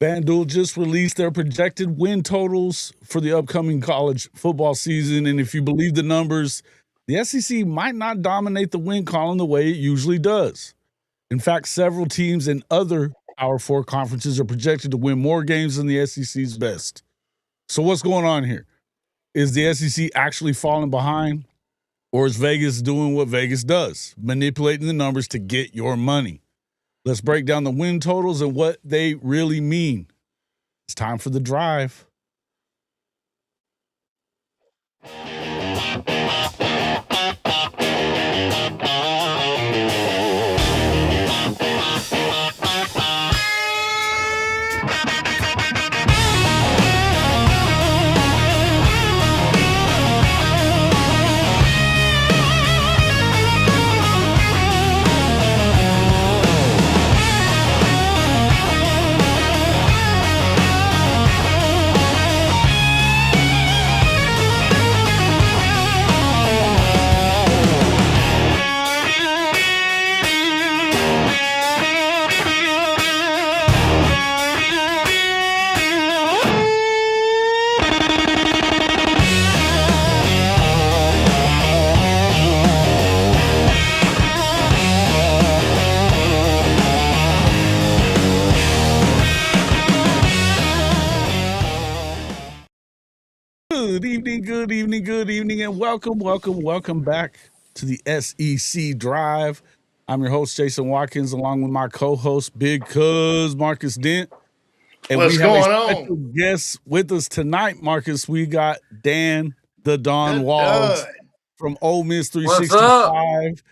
FanDuel just released their projected win totals for the upcoming college football season. And if you believe the numbers, the SEC might not dominate the win column the way it usually does. In fact, several teams in other Power Four conferences are projected to win more games than the SEC's best. So what's going on here? Is the SEC actually falling behind? Or is Vegas doing what Vegas does, manipulating the numbers to get your money? Let's break down the win totals and what they really mean. It's time for the drive. Good evening, and welcome back to the SEC Drive. I'm your host, Jason Watkins, along with my co-host, Big Cuz Marcus Dent. And What's we have going a on? special guest with us tonight, Marcus. We got Dan the Don Walls from Ole Miss 365.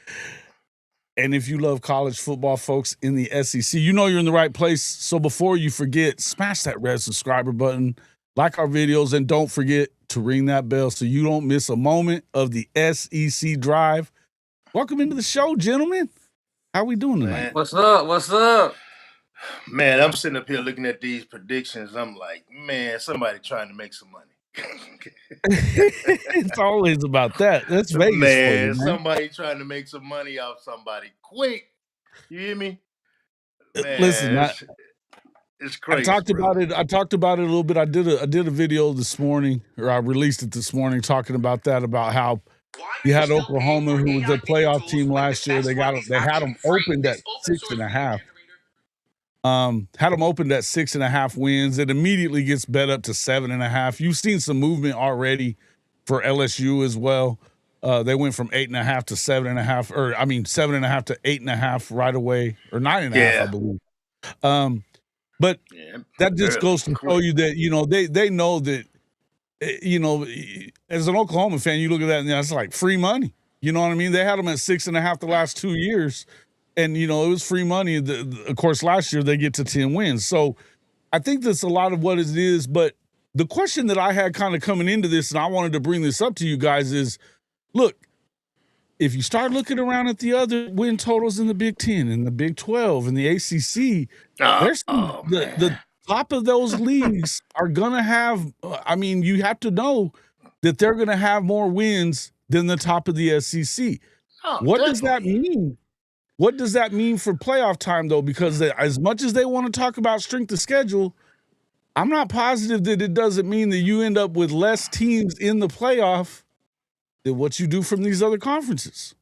And if you love college football, folks in the SEC, you know you're in the right place. So before you forget, smash that red subscriber button, like our videos, and don't forget to ring that bell so you don't miss a moment of the SEC Drive. Welcome into the show, gentlemen. How we doing tonight? What's up? Man, I'm sitting up here looking at these predictions. I'm like, man, somebody trying to make some money. It's always about that. That's Vegas for you, man. Somebody trying to make some money off somebody. Quick. You hear me? Man, listen, it's crazy. I talked about it a little bit. I did a video this morning, or I released it this morning, talking about that, about how you had Oklahoma, who was the playoff team last year. They had them opened at 6.5. Had them opened at 6.5 wins. It immediately gets bet up to 7.5. You've seen some movement already for LSU as well. They went from 8.5 to 7.5, 7.5 to 8.5 right away, or 9.5, I believe. But that just goes to show you that, they know that, as an Oklahoma fan, you look at that and it's like free money. You know what I mean? They had them at 6.5 the last 2 years. And, it was free money. Of course, last year they get to 10 wins. So I think that's a lot of what it is. But the question that I had kind of coming into this, and I wanted to bring this up to you guys, is, look, if you start looking around at the other win totals in the Big 10 and the Big 12 and the ACC, the top of those leagues are going to have, you have to know that they're going to have more wins than the top of the SEC. What does that mean? What does that mean for playoff time, though? Because as much as they want to talk about strength of schedule, I'm not positive that it doesn't mean that you end up with less teams in the playoff than what you do from these other conferences.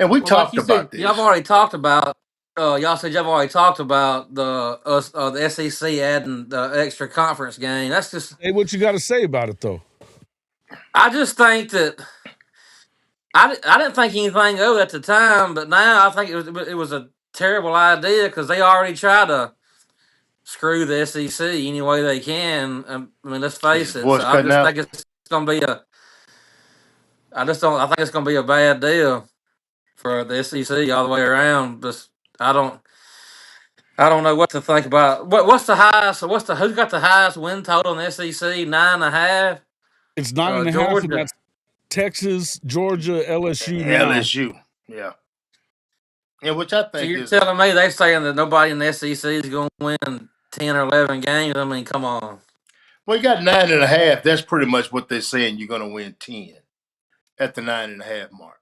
And we talked about this. Y'all already talked about. Y'all said y'all already talked about the SEC adding the extra conference game. That's just. Hey, what you got to say about it, though? I just think that. I didn't think anything of it at the time, but now I think it was a terrible idea because they already try to screw the SEC any way they can. Let's face it. So I just think it's going to be I think it's going to be a bad deal for the SEC all the way around. Just I don't know what to think about. What's the highest? Who's got the highest win total in the SEC? 9.5. It's 9.5, and that's Texas, Georgia, LSU. LSU, yeah. And which I think so you're telling me they're saying that nobody in the SEC is going to win 10 or 11 games? I mean, come on. Well, you got 9.5. That's pretty much what they're saying. You're going to win 10 at the 9.5 mark.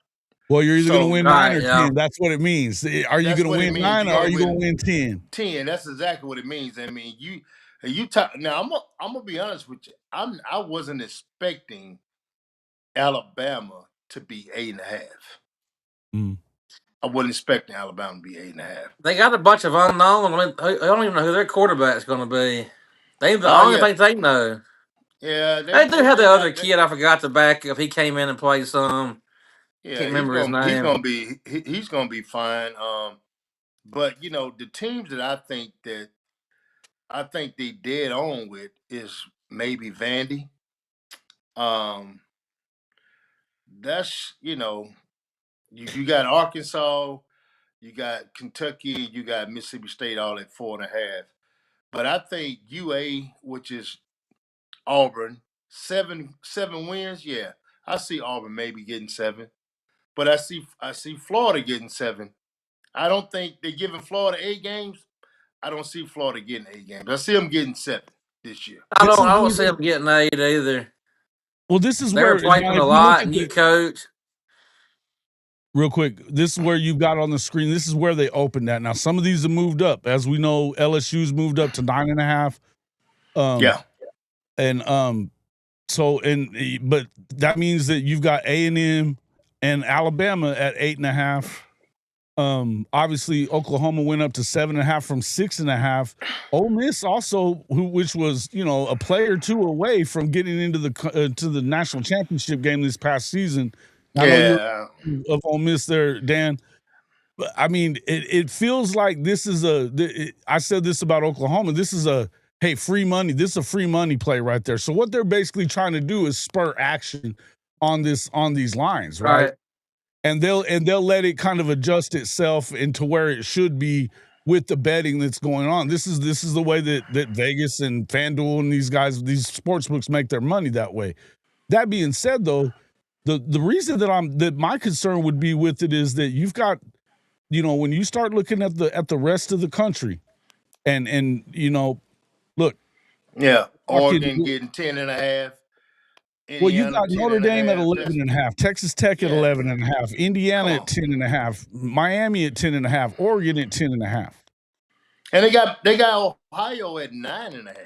Well, you're either going to win 9 or 10. That's what it means. Are you going to win 9 or are you going to win 10? 10. That's exactly what it means. I mean, And now. I'm gonna be honest with you. I wasn't expecting Alabama to be 8.5. Mm. I wasn't expecting Alabama to be 8.5. They got a bunch of unknown. I mean, I don't even know who their quarterback's going to be. I Oh don't even yeah, think they know. yeah. They do have They the other got that. kid. I forgot the backup. He came in and played some. Yeah, Can't remember his he's name. gonna be he's gonna be fine. But the teams that I think they dead on with is maybe Vandy. Um, that's you got Arkansas, you got Kentucky, you got Mississippi State all at 4.5. But I think UA, which is Auburn, seven wins. Yeah, I see Auburn maybe getting 7, but I see Florida getting 7. I don't think they're giving Florida 8 games. I don't see Florida getting 8 games. I see them getting 7 this year. I This don't. is I don't see them getting 8 either. well. This is They're where replacing now, a if you look lot. at New the coach. real quick, this is where you've got on the screen. This is where they opened at. Now, some of these have moved up, as we know. LSU's moved up to 9.5. Yeah. And but that means that you've got A&M and Alabama at 8.5. Obviously Oklahoma went up to 7.5 from 6.5. Ole Miss also, which was a play or two away from getting into to the national championship game this past season. I know Yeah. you're of Ole Miss there, Dan. But I mean, it feels like this is I said this about Oklahoma. This is free money. This is a free money play right there. So what they're basically trying to do is spur action on these lines, right? And they'll let it kind of adjust itself into where it should be with the betting that's going on. This is the way that Vegas and FanDuel and these sports books make their money that way. That being said, though, the reason that my concern would be with it is that you've got, when you start looking at the rest of the country, and look, Yeah. Oregon talking. getting 10.5. Well, you Indiana got 10 Notre and a Dame at half. 11.5, Texas Tech at Yeah. 11.5, Indiana Come at on. 10.5, Miami at 10.5, Oregon at 10.5. And they got Ohio at 9.5.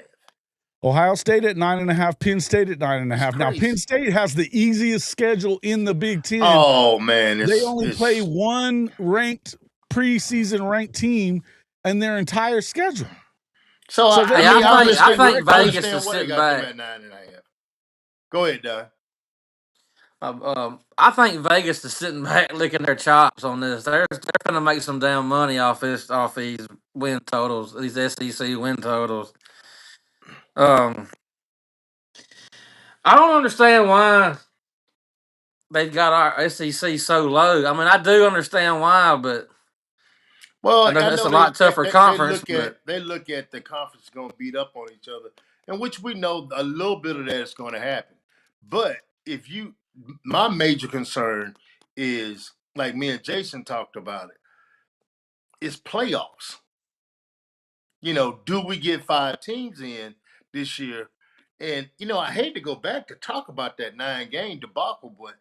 Ohio State at 9.5, Penn State at 9.5. Now, Penn State has the easiest schedule in the Big Ten. Oh man, they only play one preseason ranked team in their entire schedule. So I think Vegas is why they sitting got back. them at 9.5. Go ahead, Don. I think Vegas is sitting back licking their chops on this. They're going to make some damn money off these win totals, these SEC win totals. I don't understand why they've got our SEC so low. I mean, I do understand why, but I know it's a lot tougher conference. They look at the conference going to beat up on each other, and which we know a little bit of that is going to happen. But my major concern is, like me and Jason talked about it, is playoffs. Do we get 5 teams in this year? And I hate to go back to talk about that 9-game debacle, but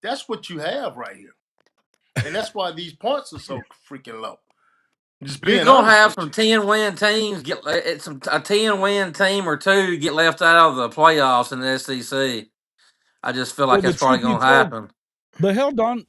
that's what you have right here, and that's why these points are so freaking low. You're gonna have some 10-win teams a 10-win team or two get left out of the playoffs in the SEC. I just feel like that's probably gonna happen. But hell, Don,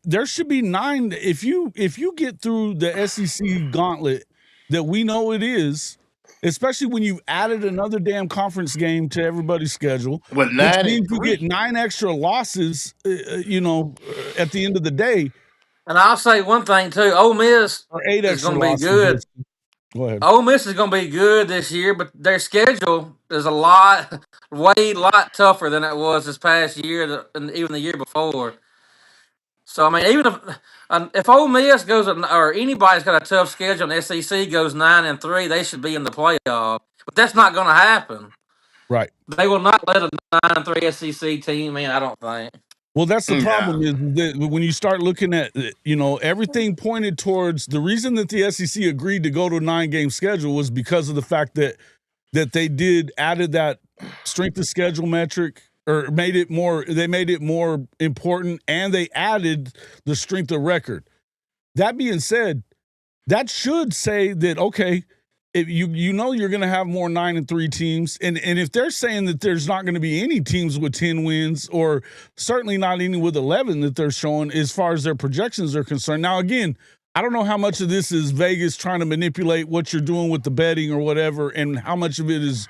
there should be 9. If you get through the SEC gauntlet that we know it is, especially when you've added another damn conference game to everybody's schedule, which means you get 9 extra losses, at the end of the day. And I'll say one thing too: Ole Miss is going to be good. Go ahead. Ole Miss is going to be good this year, but their schedule is a lot tougher than it was this past year and even the year before. So I mean, even if Ole Miss goes or anybody's got a tough schedule and SEC goes 9-3, they should be in the playoff. But that's not going to happen. Right. They will not let a 9-3 SEC team in. I don't think. Well, that's the problem is that when you start looking at, everything pointed towards the reason that the SEC agreed to go to a 9-game schedule was because of the fact that they added that strength of schedule metric, or they made it more important, and they added the strength of record. That being said, that should say that, okay, you know you're going to have more 9-3 teams, and if they're saying that there's not going to be any teams with 10 wins, or certainly not any with 11 that they're showing as far as their projections are concerned. Now, again, I don't know how much of this is Vegas trying to manipulate what you're doing with the betting or whatever, and how much of it is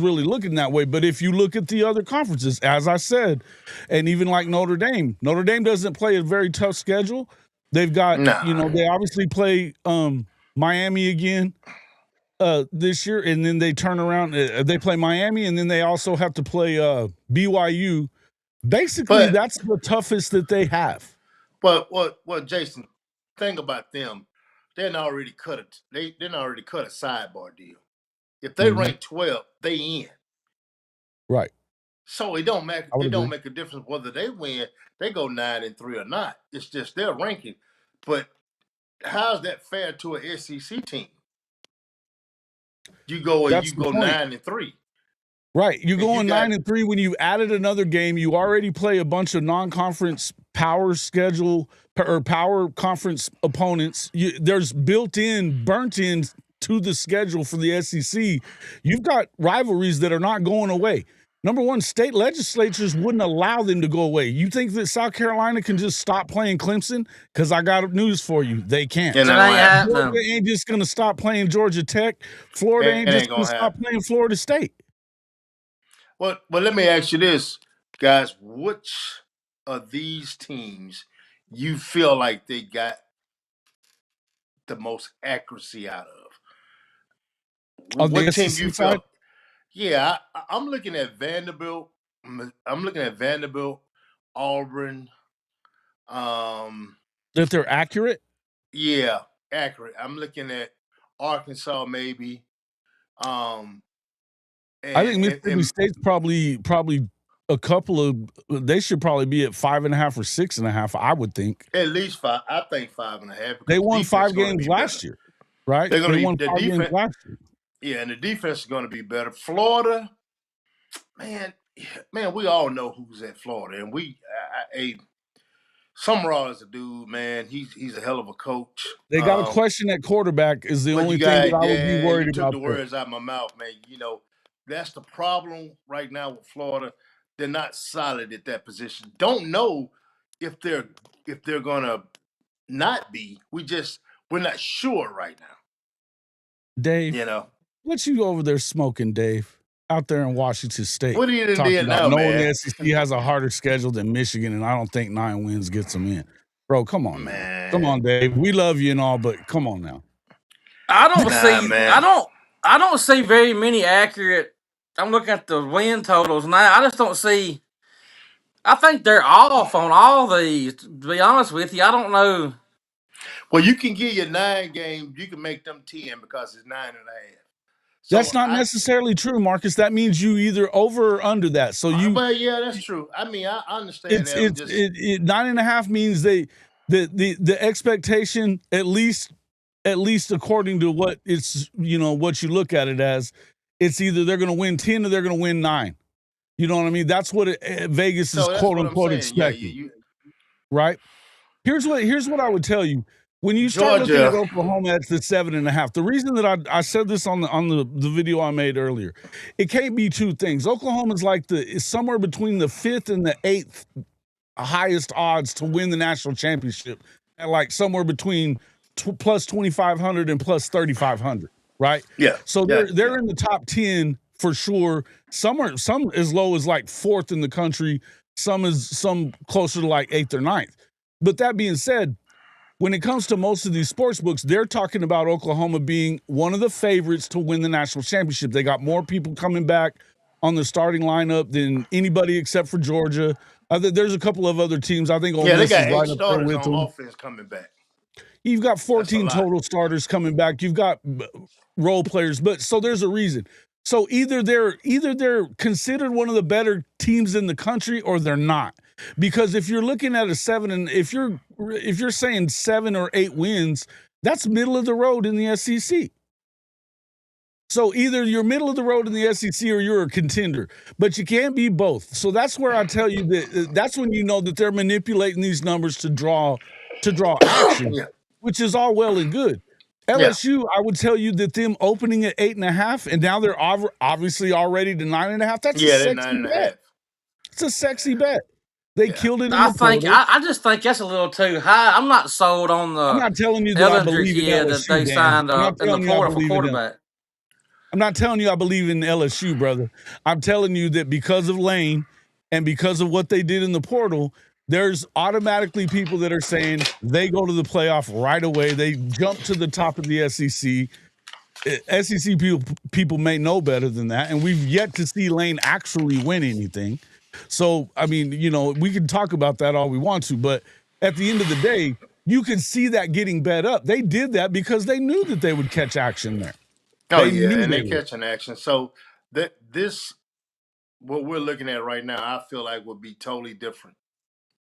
really looking that way. But if you look at the other conferences, as I said, and even like Notre Dame doesn't play a very tough schedule. They've got, they obviously play Miami again this year, and then they turn around. They play Miami, and then they also have to play BYU. Basically, that's the toughest that they have. But what Jason, think about them. They didn't already cut a sidebar deal. If they rank 12, they in. Right. So it don't make a difference whether they win. They go 9-3 or not. It's just their ranking. But how's that fair to an SEC team? You go 9-3. Right. You're going 9-3 when you added another game. You already play a bunch of non-conference power schedule or power conference opponents. There's burnt in to the schedule for the SEC. You've got rivalries that are not going away. Number one, state legislatures wouldn't allow them to go away. You think that South Carolina can just stop playing Clemson? Because I got news for you. They can't. Florida ain't just going to stop playing Georgia Tech. Florida ain't just going to stop playing Florida State. Well, let me ask you this, guys. Which of these teams you feel like they got the most accuracy out of? What team you feel? Yeah, I'm looking at Vanderbilt. I'm looking at Vanderbilt, Auburn. That they're accurate? Yeah, accurate. I'm looking at Arkansas, maybe. I think Mississippi State's probably a couple of. They should probably be at 5.5 or 6.5. I would think at least 5. I think 5.5. They won 5 games last year, right? They're going to won 5 games last year. Yeah, and the defense is going to be better. Florida, man, we all know who's at Florida, and Summerall is a dude, man. He's a hell of a coach. They got a question at quarterback is the only thing that I would be worried about. Took the words out of my mouth, man. That's the problem right now with Florida. They're not solid at that position. Don't know if they're gonna not be. We're not sure right now. Dave, what you over there smoking, Dave? Out there in Washington State. What are you doing now, knowing man? the SEC has a harder schedule than Michigan, and I don't think 9 wins gets them in. Bro, come on, man. Come on, Dave. We love you and all, but come on now. I don't see very many accurate. I'm looking at the win totals now. I just don't see. I think they're off on all these. To be honest with you, I don't know. Well, you can get your 9 games. You can make them 10 because it's 9.5. So that's not necessarily true, Marcus. That means you either over or under that. So But yeah, that's true. I mean, I understand that. 9.5 means the expectation, at least according to what it's what you look at it as, it's either they're going to win 10 or they're going to win 9. You know what I mean? That's what Vegas is quote unquote expecting. Right? Here's what I would tell you. When you start looking at Oklahoma at the 7.5, the reason that I said this on the video I made earlier, it can't be two things. Oklahoma's is somewhere between the 5th and the 8th highest odds to win the national championship, at somewhere between plus 2,500 and plus 3,500. Right? Yeah. So they're in the top 10 for sure. Some as low as 4th in the country. Some closer to 8th or 9th. But that being said, when it comes to most of these sports books, they're talking about Oklahoma being one of the favorites to win the national championship. They got more people coming back on the starting lineup than anybody except for Georgia. There's a couple of other teams. I think Ole Miss they got is right 8 up there with starters on them. offense coming back. You've got 14 total starters coming back. You've got role players, but so there's a reason. So either they're considered one of the better teams in the country or they're not. Because if you're looking at a 7 and if you're saying 7 or 8 wins, that's middle of the road in the SEC. So either you're middle of the road in the SEC or you're a contender, but you can't be both. So that's where I tell you that's when you know that they're manipulating these numbers to draw action, which is all well and good. Yeah. LSU, I would tell you that them opening at 8.5, and now they're obviously already to 9.5. That's a Yeah, they're sexy 9.5. bet. It's a sexy bet. They Yeah. killed it in I the think portal. I just think that's a little too high. I'm not sold on I'm the not telling you that I Ellinger believe in kid that LSU, they Dan. signed I'm not in the telling you I portal for believe in them. quarterback. I'm not telling you I believe in LSU, brother. I'm telling you that because of Lane and because of what they did in the portal, there's automatically people that are saying they go to the playoff right away. They jump to the top of the SEC. SEC people may know better than that, and we've yet to see Lane actually win anything. So, I mean, we can talk about that all we want to, but at the end of the day, you can see that getting bet up. They did that because they knew that they would catch action there. Oh They yeah, knew and they they would. catching action. So this what we're looking at right now, I feel like will be totally different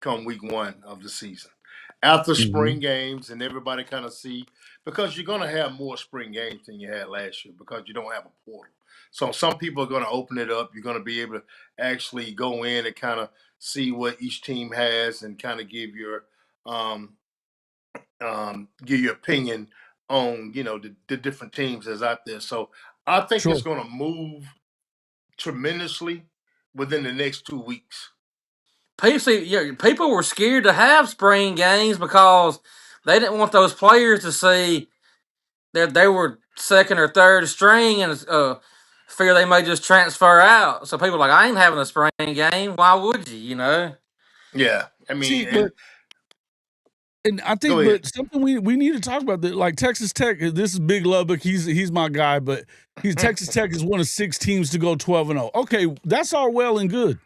come week 1 of the season. After Mm-hmm. spring games and everybody kind of see, because you're going to have more spring games than you had last year because you don't have a portal. So some people are going to open it up. You're going to be able to actually go in and kind of see what each team has and kind of um, give your opinion on the different teams that's out there. So I think Sure. it's going to move tremendously within the next 2 weeks. People were scared to have spring games because they didn't want those players to see that they were second or third string and fear they may just transfer out. So people are like, I ain't having a spring game. Why would you? Yeah, I See, mean, and I go think, ahead. but something we need to talk about that, like Texas Tech. This is Big Lubbock. He's my guy, but Texas Tech is one of 6 teams to go 12-0. Okay, that's all well and good,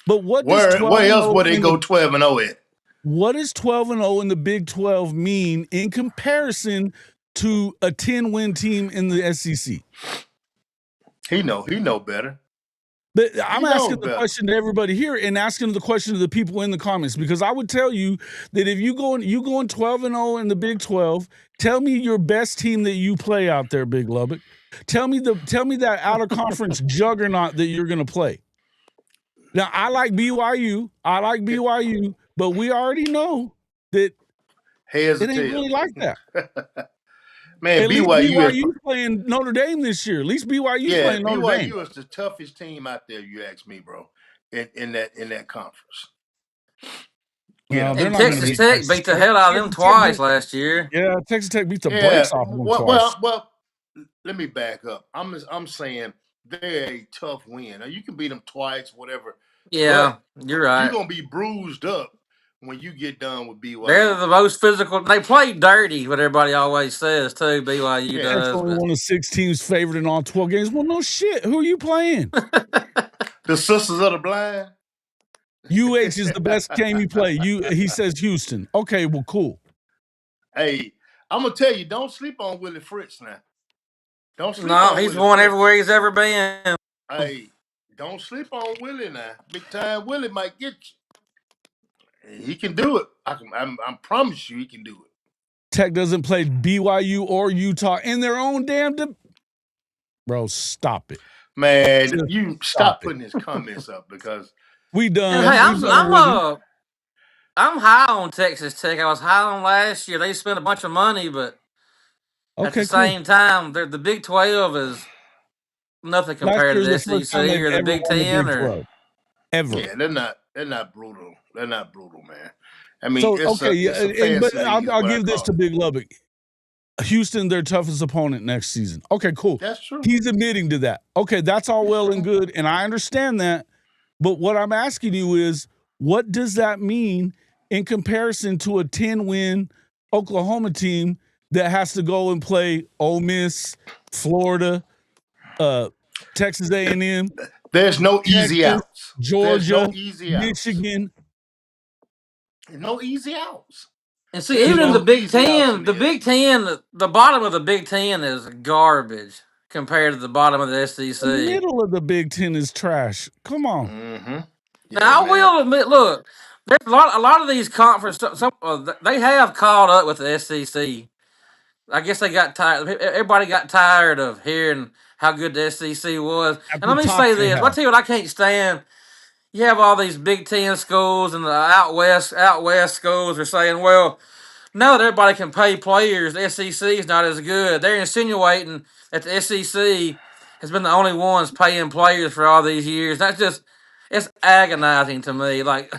but what does Where else 12-0 would they in go the 12-0 at? what does 12-0 in the Big 12 mean in comparison to a 10-win team in the SEC? He know better. But He I'm knows asking the better. question to everybody here and asking the question to the people in the comments, because I would tell you that if you going 12-0 in the Big 12, tell me your best team that you play out there, Big Lubbock. Tell me that out of conference juggernaut that you're going to play. Now, I like BYU, but we already know that Heads or it ain't really tails. like that. Man, At least BYU is BYU playing Notre Dame this year. At least BYU's yeah, playing Notre Dame. BYU is the toughest team out there. You ask me, bro. In that conference. Well, they're And not going to Texas beat Tech Texas beat the Tech. hell out of them Texas Tech twice beat, last year. yeah, Texas Tech beat the Yeah. brakes off of them Well, twice. let me back up. I'm saying they're a tough win. Now you can beat them twice, whatever, Yeah, but you're you're right. gonna be bruised up when you get done with They're BYU. the most physical. They play dirty, what everybody always says, too, BYU Yeah. Tech's does. only But one of 6 teams favored in all 12 games. Well, no shit. Who are you playing? The Sisters of the Blind. UH is the best game you play. He says Houston. Okay, well, cool. Hey, I'm gonna tell you, don't sleep on Willie Fritz now. Don't sleep no, on he's Willie won Fritz. everywhere he's ever been. Hey, don't sleep on Willie now. Big time Willie might get you. He can do it. I promise you, he can do it. Tech doesn't play BYU or Utah in their own damn. Bro, stop it. Man, Just you stop stop it. putting his comments up because We And done. hey, We done with him. I'm high on Texas Tech. I was high on last year. They spent a bunch of money, but at the Okay, cool. same time, the Big 12 is nothing Last compared year to is the the first time SEC they've or the ever Big won the 10 Big or 12. Ever. yeah, they're not brutal. They're not brutal, man. I mean, So, okay, yeah, it's a but fancy league, is I'll what I give this call to it. Big Lubbock. Houston, their toughest opponent next season. Okay, cool. That's true. He's admitting to that. Okay, that's all well and good, and I understand that. But what I'm asking you is, what does that mean in comparison to a 10-win Oklahoma team that has to go and play Ole Miss, Florida, Texas A&M, There's no easy Texas, outs. There's no Georgia, easy outs. Michigan? No easy outs. and see, There's even in the no Big easy outs Ten, in the the Big SEC. Ten, the bottom of the Big Ten is garbage compared to the bottom of the The SEC. middle of the Big Ten is trash. Come on. Mm-hmm. Yeah, Now I man. will admit, look, there's a lot of these conference. They have caught up with the SEC. I guess they got tired. Everybody got tired of hearing how good the SEC was. At And the let me top say they this: I have. tell you what, I can't stand. You have all these Big Ten schools and the out west schools are saying, "Well, Now that everybody can pay players, the SEC is not as good. They're insinuating that the SEC has been the only ones paying players for all these years. That's just it's agonizing to me. Like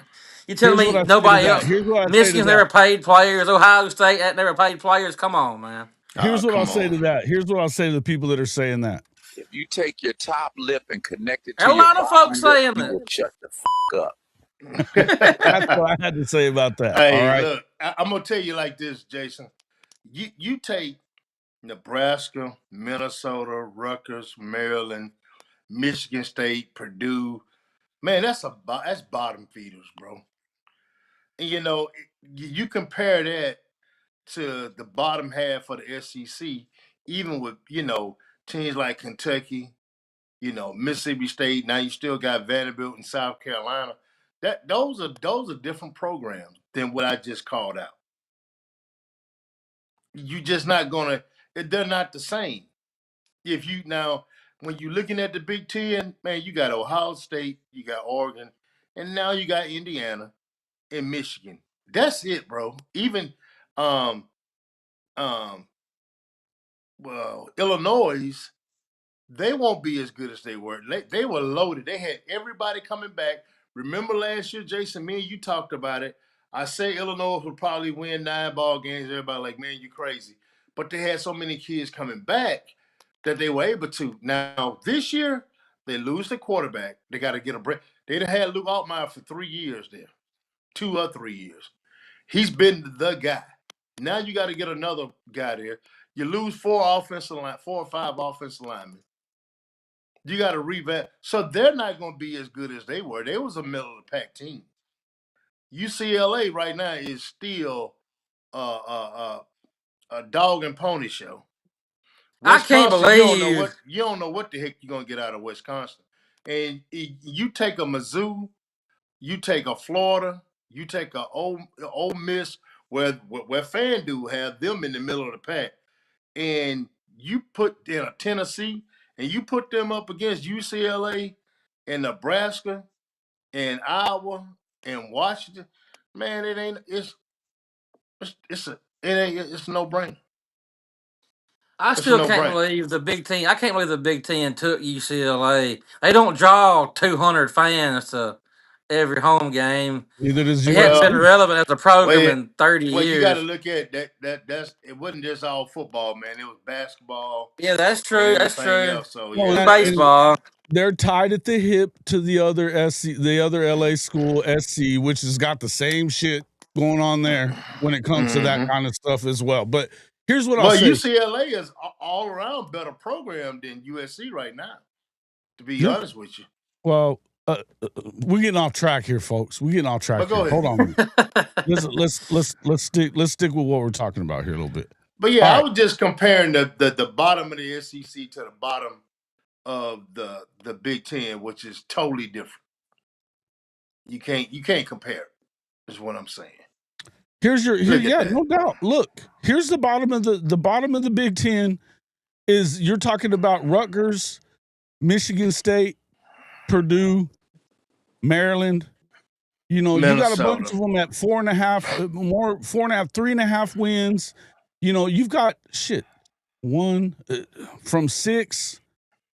you telling Here's what me I say to nobody that. else? Here's what I say to Michigan's that. never paid players. Ohio State had never paid players. Come on, man. Oh, Here's what I'll come say on. to that. Here's what I'll say to the people that are saying that. If you take your top lip and connect it There are to a your lot of folks bottom lip, saying you that. will shut the up. That's what I had to say about that. All Hey, right. look, I'm gonna tell you like this, Jason. You take Nebraska, Minnesota, Rutgers, Maryland, Michigan State, Purdue. Man, that's bottom feeders, bro. And you compare that to the bottom half of the SEC, even with teams like Kentucky, Mississippi State. Now you still got Vanderbilt and South Carolina. Those are different programs than what I just called out. You just not gonna. They're not the same. If you now, when you're looking at the Big Ten, man, you got Ohio State, you got Oregon, and now you got Indiana and Michigan. That's it, bro. Even um um well, Illinois, they won't be as good as they were. They were loaded. They had everybody coming back. Remember last year, Jason, me and you talked about it. I say Illinois would probably win 9 ball games. Everybody like, man, you crazy. But they had so many kids coming back that they were able to. Now, this year, they lose the quarterback. They got to get a break. They'd have had Luke Altmaier for 3 years there, 2 or 3 years. He's been the guy. Now you got to get another guy there. You lose 4 or 5 offensive linemen. You got to revamp. So they're not going to be as good as they were. They was a middle of the pack team. UCLA right now is still a dog and pony show. I can't Wisconsin, believe you don't know what the heck you're going to get out of Wisconsin. And you take a Mizzou, you take a Florida, you take a Ole Miss, where FanDuel have them in the middle of the pack, and you put in a Tennessee, and you put them up against UCLA and Nebraska and Iowa and Washington, man, it's a no brainer. I It's a still no can't brainer. believe the Big Ten. I can't believe the Big Ten took UCLA. They don't draw 200 fans to every home game. Neither does They hadn't been Well, USC. relevant as a program well, in 30 well, you got to years. look at that. That's it. Wasn't just all football, man. It was basketball Yeah, that's and true. That's everything true. else. So Well, yeah, And man. baseball. they're tied at the hip to the other the other LA school, SC, which has got the same shit going on there when it comes to that Mm-hmm. kind of stuff as well. But here's what I'll Well, say. UCLA is all around better program than USC right now. To be Yeah. honest with you, Well, we're getting off track here, folks. We're getting off track but go here. Hold ahead. on. Let's stick with what we're talking about here a little bit. But yeah, All I right. was just comparing the bottom of the SEC to the bottom of the Big Ten, which is totally different. You can't compare it, is what I'm saying. No doubt. Look, here's the bottom of the bottom of the Big Ten is you're talking about Rutgers, Michigan State, Purdue, Maryland. You got a bunch of them at 4.5, 4.5, 3.5 wins. You've got one from 6,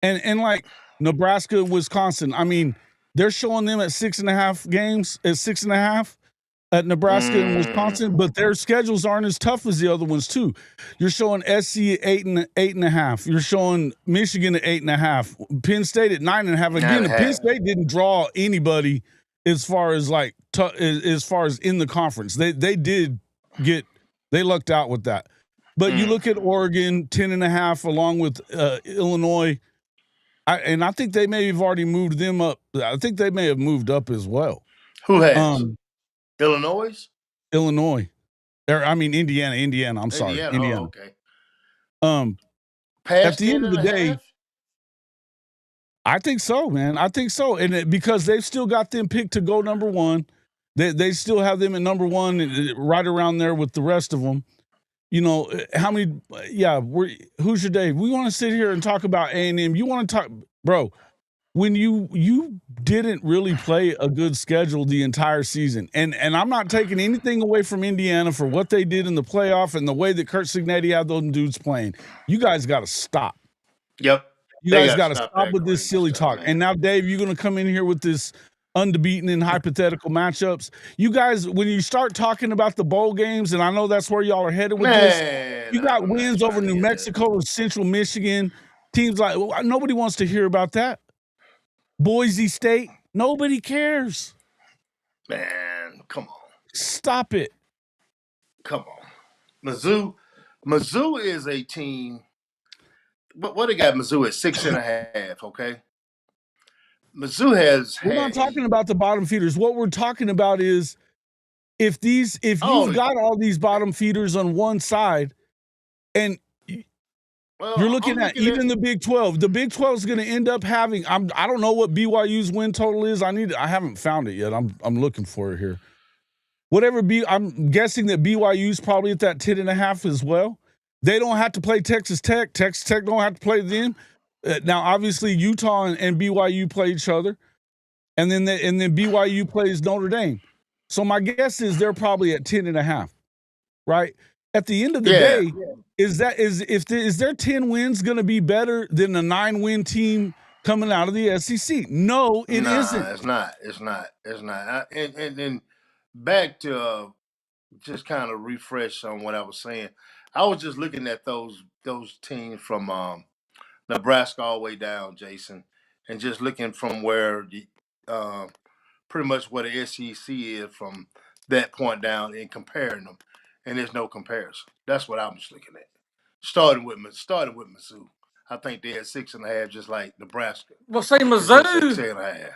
and like Nebraska, Wisconsin. I mean, they're showing them at 6.5 games at 6.5 at Nebraska and Wisconsin, but their schedules aren't as tough as the other ones too. You're showing SC at 8.5. You're showing Michigan at 8.5. Penn State at 9.5. Again, Penn State didn't draw anybody as far as as far as in the conference. They lucked out with that. But you look at Oregon 10.5 along with Illinois. I think they may have already moved them up. I think they may have moved up as well. Who has Illinois? Illinois. Indiana. I'm sorry. Indiana. Oh, okay. At the end of the day, I think so, man. I think so. And because they've still got them picked to go number 1. They still have them at number 1 right around there with the rest of them. How many who's your day? We want to sit here and talk about A&M. You want to talk, bro, when you didn't really play a good schedule the entire season, and I'm not taking anything away from Indiana for what they did in the playoff and the way that Kurt Signetti had those dudes playing. You guys got to stop. Yep. You They guys got got to to stop stop that with this crazy silly stuff, talk. man. And now, Dave, you're going to come in here with this unbeaten in hypothetical matchups. You guys, when you start talking about the bowl games, and I know that's where y'all are headed with this, Man, you got I'm not wins over trying to New hear that. Mexico or Central Michigan. Teams like nobody wants to hear about that. Boise State, nobody cares. Man, come on. Stop it. Come on. Mizzou is a team. What they got Mizzou at 6.5, okay? Mizzou has We're not had talking about the bottom feeders. What we're talking about is if you've got all these bottom feeders on one side, and you're looking at even the Big 12. The Big 12 is going to end up having. I don't know what BYU's win total is. I haven't found it yet. I'm looking for it here. Whatever I'm guessing that BYU's probably at that 10.5 as well. They don't have to play Texas Tech. Texas Tech don't have to play them. Now, obviously, Utah and BYU play each other, and then BYU plays Notre Dame. So my guess is they're probably at 10.5, right? At the end of the day, is their 10 wins going to be better than the 9-win team coming out of the SEC? No, it isn't. It's not. It's not. And back to just kind of refresh on what I was saying. I was just looking at those teams from Nebraska all the way down, Jason, and just looking from where the pretty much what the SEC is from that point down and comparing them, and there's no comparison. That's what I'm just looking at. Starting with Mizzou, I think they had 6.5, just like Nebraska. Well, see, It's at 6.5.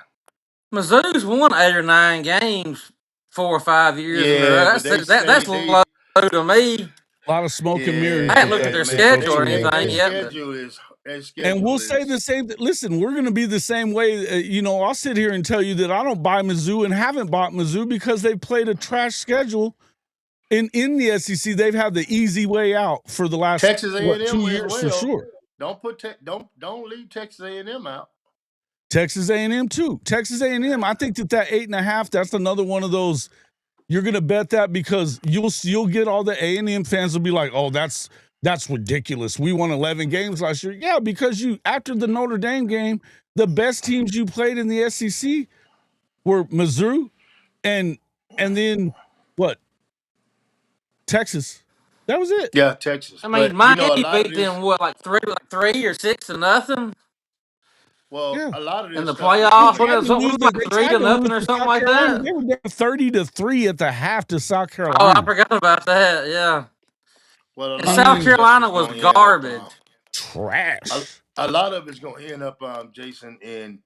Mizzou's won 8 or 9 games 4 or 5 years in a row. That's low to me. A lot of smoke and mirrors. I haven't looked at their schedule or anything yet. And we'll say the same thing. Listen, we're going to be the same way. I'll sit here and tell you that I don't buy Mizzou and haven't bought Mizzou because they've played a trash schedule. In the SEC, they've had the easy way out for the last Texas A&M 2 years for sure. Don't leave Texas A&M out. Texas A&M too. Texas A&M. I think that 8.5. That's another one of those. You're gonna bet that because you'll get all the A&M fans will be like, oh, that's ridiculous. We won 11 games last year. Yeah, because after the Notre Dame game, the best teams you played in the SEC were Mizzou and then what? Texas. That was it. Yeah, Texas. I mean, Miami beat them like 3 or 6-0. Well, Yeah. a lot of this in the stuff, playoffs, They tried to lose like 3-0 or something like that. They were down 30-3 at the half to South Carolina. Oh, I forgot about that. Yeah. Well, and South Carolina was garbage. Trash. A lot of it's going to end up, Jason, and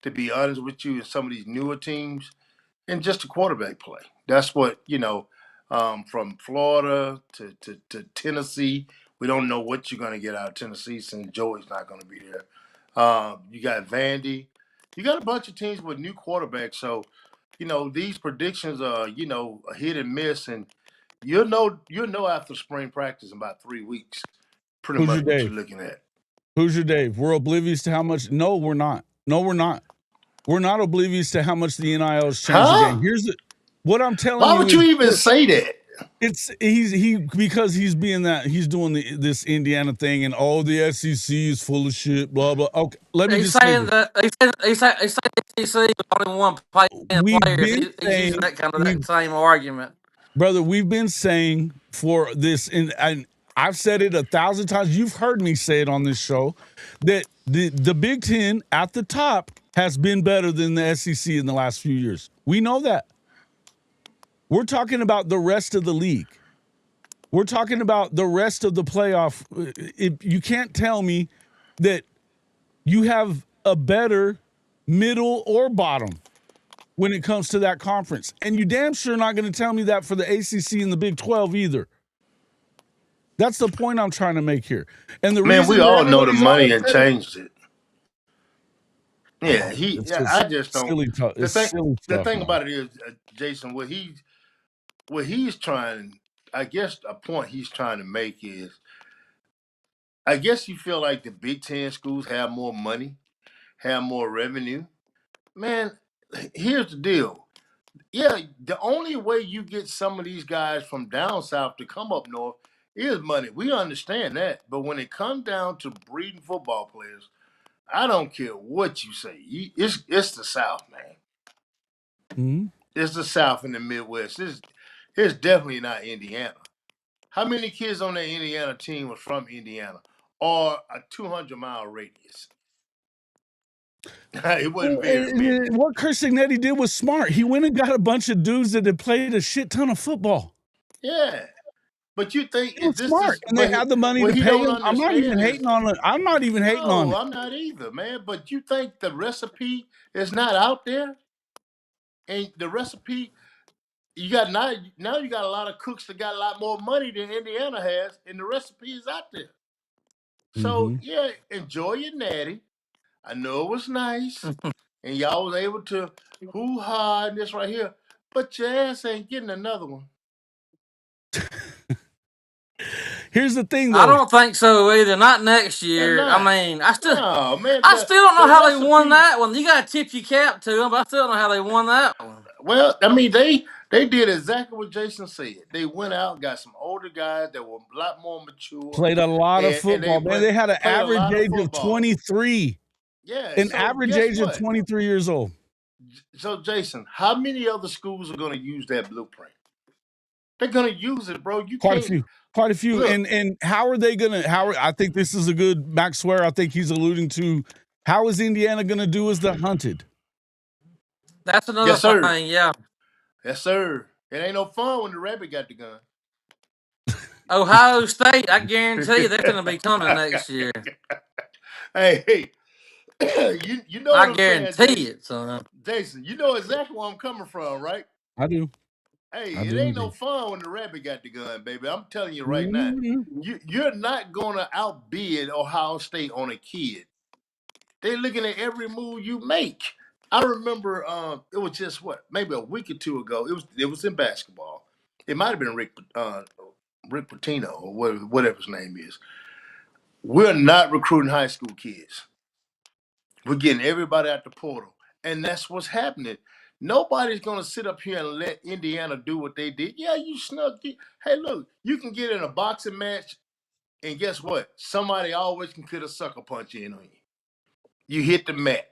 to be honest with you, in some of these newer teams, and just the quarterback play. That's what, from Florida to Tennessee, we don't know what you're going to get out of Tennessee since Joey's not going to be there. You got Vandy. You got a bunch of teams with new quarterbacks. So, these predictions are, a hit and miss. And you'll know after spring practice in about 3 weeks, pretty much what you're looking at. Who's your Dave? We're oblivious to how much. No, we're not. We're not oblivious to how much the NIL has changed the game. Here's what I'm telling you. Why would you even say that? It's because he's doing this Indiana thing and the SEC is full of shit. Blah blah. Okay, let me he's just saying that he's saying the SEC is only one players. He's using that same argument, brother. We've been saying for this, and I've said it 1,000 times. You've heard me say it on this show that the Big Ten at the top has been better than the SEC in the last few years. We know that. We're talking about the rest of the league. We're talking about the rest of the playoff. You can't tell me that you have a better middle or bottom when it comes to that conference. And you damn sure not going to tell me that for the ACC and the Big 12 either. That's the point I'm trying to make here. And we all know the money and changed it. Yeah, I just don't. The thing about it is, Jason, what he's trying, I guess a point he's trying to make is, I guess you feel like the Big Ten schools have more money, have more revenue. Man, here's the deal. Yeah, the only way you get some of these guys from down south to come up north is money. We understand that. But when it comes down to breeding football players, I don't care what you say. It's the South, man. Mm-hmm. It's the South and the Midwest. It's definitely not Indiana. How many kids on that Indiana team was from Indiana or a 200-mile radius? It wasn't very many. What Chris Signetti did was smart. He went and got a bunch of dudes that had played a shit ton of football. Yeah. But you think It was this smart, is and they had the money to pay him. I'm not even hating on it. I'm not even hating on it. No, I'm not either, man. But you think the recipe is not out there? And the recipe, you got now you got a lot of cooks that got a lot more money than Indiana has, and the recipe is out there. So yeah, enjoy your natty. I know it was nice, and y'all was able to hoo-ha and this right here, but your ass ain't getting another one. Here's the thing, though. I don't think so either. Not next year. I mean, I still don't know how they won that one. You got to tip your cap to them, but I still don't know how they won that one. Well, I mean, they did exactly what Jason said. They went out, got some older guys that were a lot more mature. Played a lot of football, man. They had an average age of 23. Yeah. An average age of 23 years old. So, Jason, how many other schools are going to use that blueprint? They're going to use it, bro. Quite a few. Look, and how are they going to, I think this is a good, Max Swear, I think he's alluding to, how is Indiana going to do as the hunted? That's another thing, yeah. Yes, sir. It ain't no fun when the rabbit got the gun. Ohio State, I guarantee you they're going to be coming next year. Hey, you know I guarantee it, son. Jason, you know exactly where I'm coming from, right? I do. Hey, it ain't no fun when the rabbit got the gun, baby. I'm telling you right now. You're not going to outbid Ohio State on a kid. They're looking at every move you make. I remember it was just maybe a week or two ago. It was in basketball. It might have been Rick Pitino or whatever his name is. We're not recruiting high school kids. We're getting everybody out the portal. And that's what's happening. Nobody's going to sit up here and let Indiana do what they did. Yeah, you snuck it. Hey, look, you can get in a boxing match, and guess what? Somebody always can put a sucker punch in on you. You hit the mat.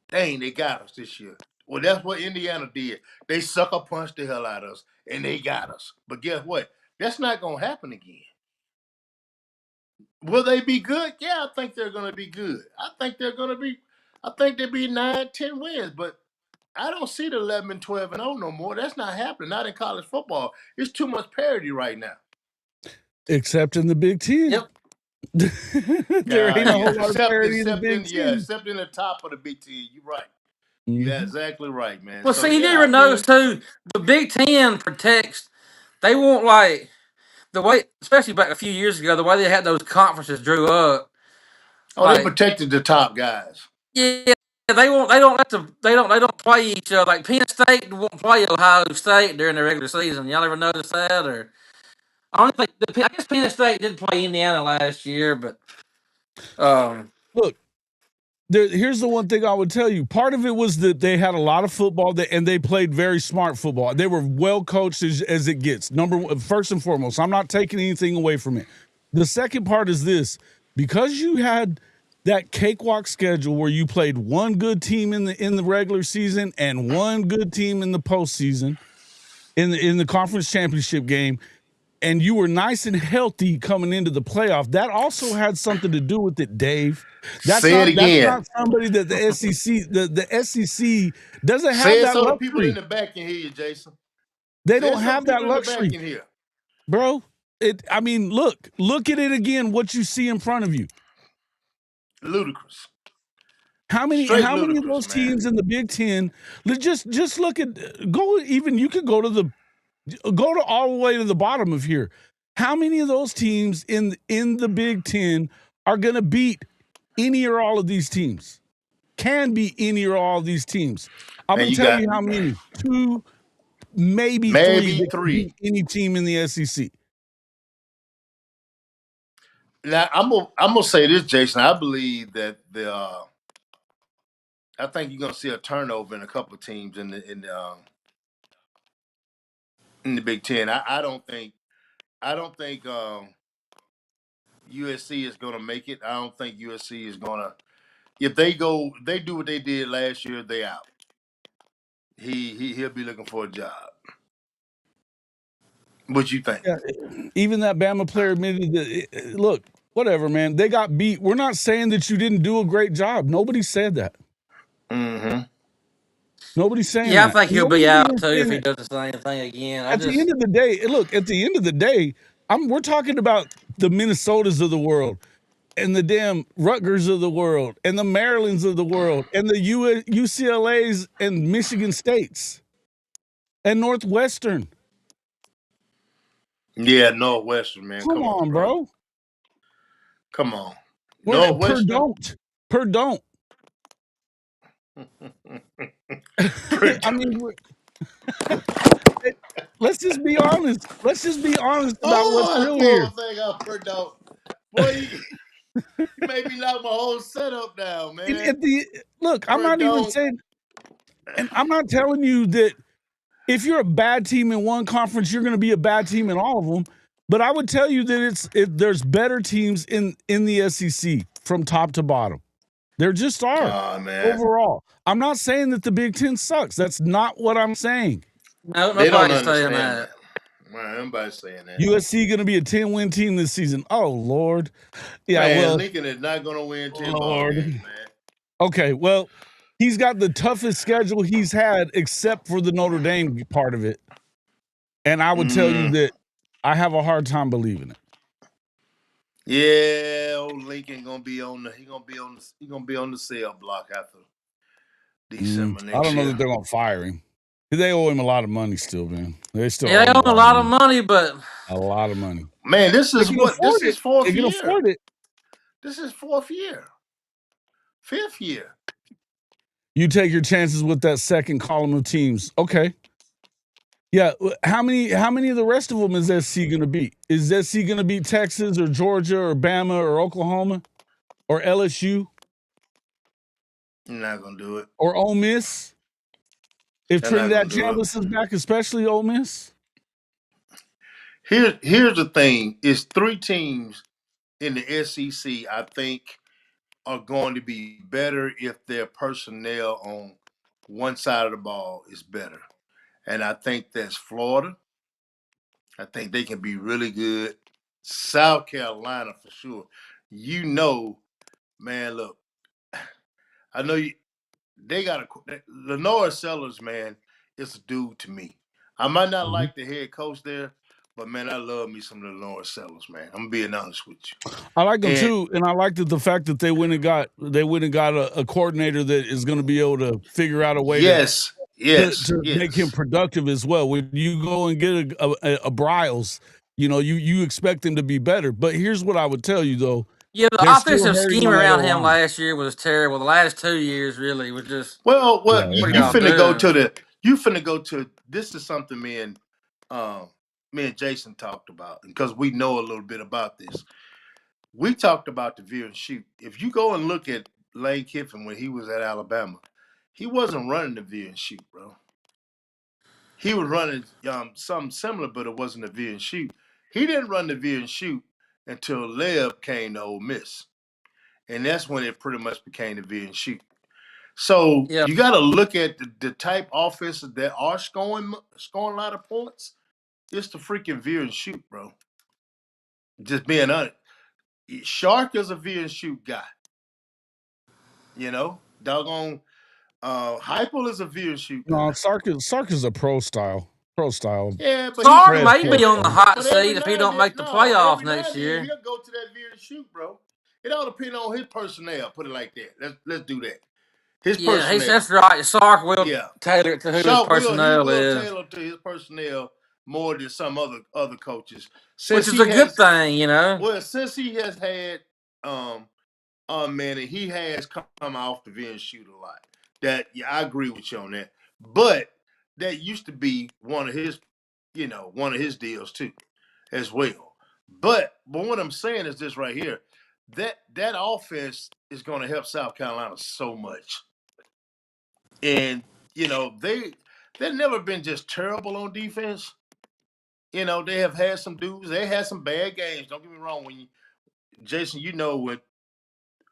Dang, they got us this year. Well, that's what Indiana did. They sucker punched the hell out of us, and they got us. But guess what? That's not going to happen again. Will they be good? Yeah, I think they're going to be good. I think they'll be 9, 10 wins, but I don't see the 11 and 12 and 0 no more. That's not happening. Not in college football. It's too much parity right now. Except in the Big Ten. Yep. There ain't a whole lot of parity in the Big Ten. Yeah, except in the top of the Big Ten. You're right. You're exactly right, man. Well, see, you never knows, too. The Big Ten protects. They won't like the way, especially back a few years ago, the way they had those conferences drew up. Oh, they protected the top guys. Yeah, they don't play each other. Like Penn State won't play Ohio State during the regular season. Y'all ever notice that? Or I guess Penn State did play Indiana last year, but look. Here's the one thing I would tell you. Part of it was that they had a lot of football and they played very smart football. They were well coached as it gets. First and foremost, I'm not taking anything away from it. The second part is this: because you had that cakewalk schedule where you played one good team in the regular season and one good team in the postseason, in the conference championship game, and you were nice and healthy coming into the playoff, that also had something to do with it, Dave. That's not somebody that the SEC doesn't have that luxury. People in the back can hear you, Jason. They don't have that luxury, bro. Look at it again. What you see in front of you, ludicrous. How many of those teams in the Big Ten? Just look at you could go to all the way to the bottom of here. How many of those teams in the Big Ten are going to beat any or all of these teams? Can be any or all of these teams. I'm going to tell you how many. 2, maybe 3. Any team in the SEC. Now I'm gonna say this, Jason. I believe that I think you're gonna see a turnover in a couple of teams in the Big Ten. I don't think USC is gonna make it. I don't think USC is gonna. If they do what they did last year, they out. He'll be looking for a job. What you think? Yeah, even that Bama player admitted that. Look, whatever, man. They got beat. We're not saying that you didn't do a great job. Nobody said that. Mm-hmm. Nobody's saying Yeah, I that. think And he'll be nobody's out even too if saying he that. does the same thing again. At the end of the day, look. At the end of the day, we're talking about the Minnesotas of the world, and the damn Rutgers of the world, and the Marylands of the world, and the UCLA's and Michigan States, and Northwestern. Yeah, Northwestern, man. Come Come on, on, bro. bro. Come on. We're per Northwestern. don't. I mean, let's just be honest. Let's just be honest about what's Oh, that real poor here. thing up for dope. Boy, you made me knock my whole setup down, And man. at the look, I'm not even Don't. saying, and I'm not telling you that if you're a bad team in one conference, you're going to be a bad team in all of them. But I would tell you that there's better teams in the SEC from top to bottom. There just are Oh, man. overall. I'm not saying that the Big Ten sucks. That's not what I'm saying. No, They don't nobody's saying understand that. that. Man, nobody's saying that. USC going to be a 10-win team this season. Oh Lord, yeah. Man, Well, Lincoln is not going to win 10 ball Lord. games, man. Okay, well, he's got the toughest schedule he's had, except for the Notre Dame part of it. And I would tell you that I have a hard time believing it. Yeah, old Lincoln gonna be on the sale block after December I next don't know year. that they're gonna fire him. They owe him a lot of money still, man. They still Yeah, they owe him own a lot of money, but a lot of money. Man, this They is can what this afford is it. They fourth can year. afford it. This is fourth year. Fifth year. You take your chances with that second column of teams. Okay. Yeah. How many of the rest of them is SC gonna beat? Is SC gonna beat Texas or Georgia or Bama or Oklahoma or LSU You're not gonna do it. or Ole Miss? If They're not Trinidad gonna do it. Chambliss is back, especially Ole Miss. Here's the thing: it's three teams in the SEC. I think are going to be better if their personnel on one side of the ball is better, and I think that's Florida. I think they can be really good. South Carolina for sure. You know, man. Look, I know you. They got Lenore Sellers, man. It's a dude to me. I might not Mhm. like the head coach there, but man, I love me some Lenore Sellers, man. I'm being honest with you. I like them And too, and I like the fact that they went and got a coordinator that is going to be able to figure out a way to yes, yes, make him yes. productive as well. When you go and get a Bryles, you expect him to be better. But here's what I would tell you though: yeah, the they're still offensive hurting scheme on that around O him line. last year was terrible. The last 2 years really was just Well, Yeah, it you, what are you y'all has. finna go doing? to the. You finna go to. This is something me and Jason talked about because we know a little bit about this. We talked about the veer and shoot. If you go and look at Lane Kiffin when he was at Alabama, he wasn't running the veer and shoot, bro. He was running something similar, but it wasn't a veer and shoot. He didn't run the veer and shoot until Leb came to Ole Miss, and that's when it pretty much became the veer and shoot. So Yeah, you got to look at the type offenses that are scoring a lot of points. It's the freaking veer and shoot, bro. Just being honest. Shark is a veer and shoot guy. You know, doggone Hypel is a veer and shoot No, guy. Sark is a pro style. Yeah, but he Sark Fred may pro be on the style. hot but every seat if he now and don't then, make the no, playoffs every now next and then year. he'll go to that veer and shoot, bro. It all depends on his personnel. Put it like that. Let's do that. His Yeah, personnel. that's right. Sark will Yeah. tailor it to who his Sharp he personnel will is, tailor to his personnel more than some other coaches. which Since is he a good has thing. since he has had man, and he has come off the veer and shoot a lot. That yeah, I agree with you on that. But that used to be one of his deals too, as well. But what I'm saying is this right here. That offense is going to help South Carolina so much. And they've never been just terrible on defense. They have had some dudes. They had some bad games. Don't get me wrong. Jason,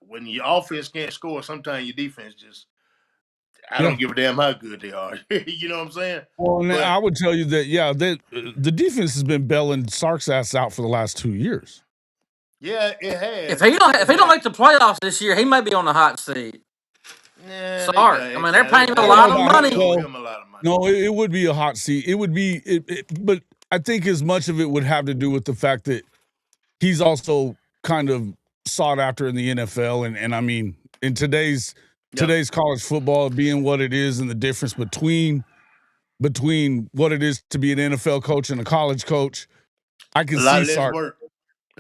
when your offense can't score, sometimes your defense just I don't give a damn how good they are. You know what I'm saying? Well, and I would tell you that the defense has been bailing Sark's ass out for the last 2 years. Yeah, it has. If he don't make the playoffs this year, he may be on the hot seat. Sark. I mean, they're paying him a lot of money. No, it would be a hot seat. It would be, but I think as much of it would have to do with the fact that he's also kind of sought after in the NFL, and I mean, in today's college football being what it is, and the difference between what it is to be an NFL coach and a college coach, I can see Sark.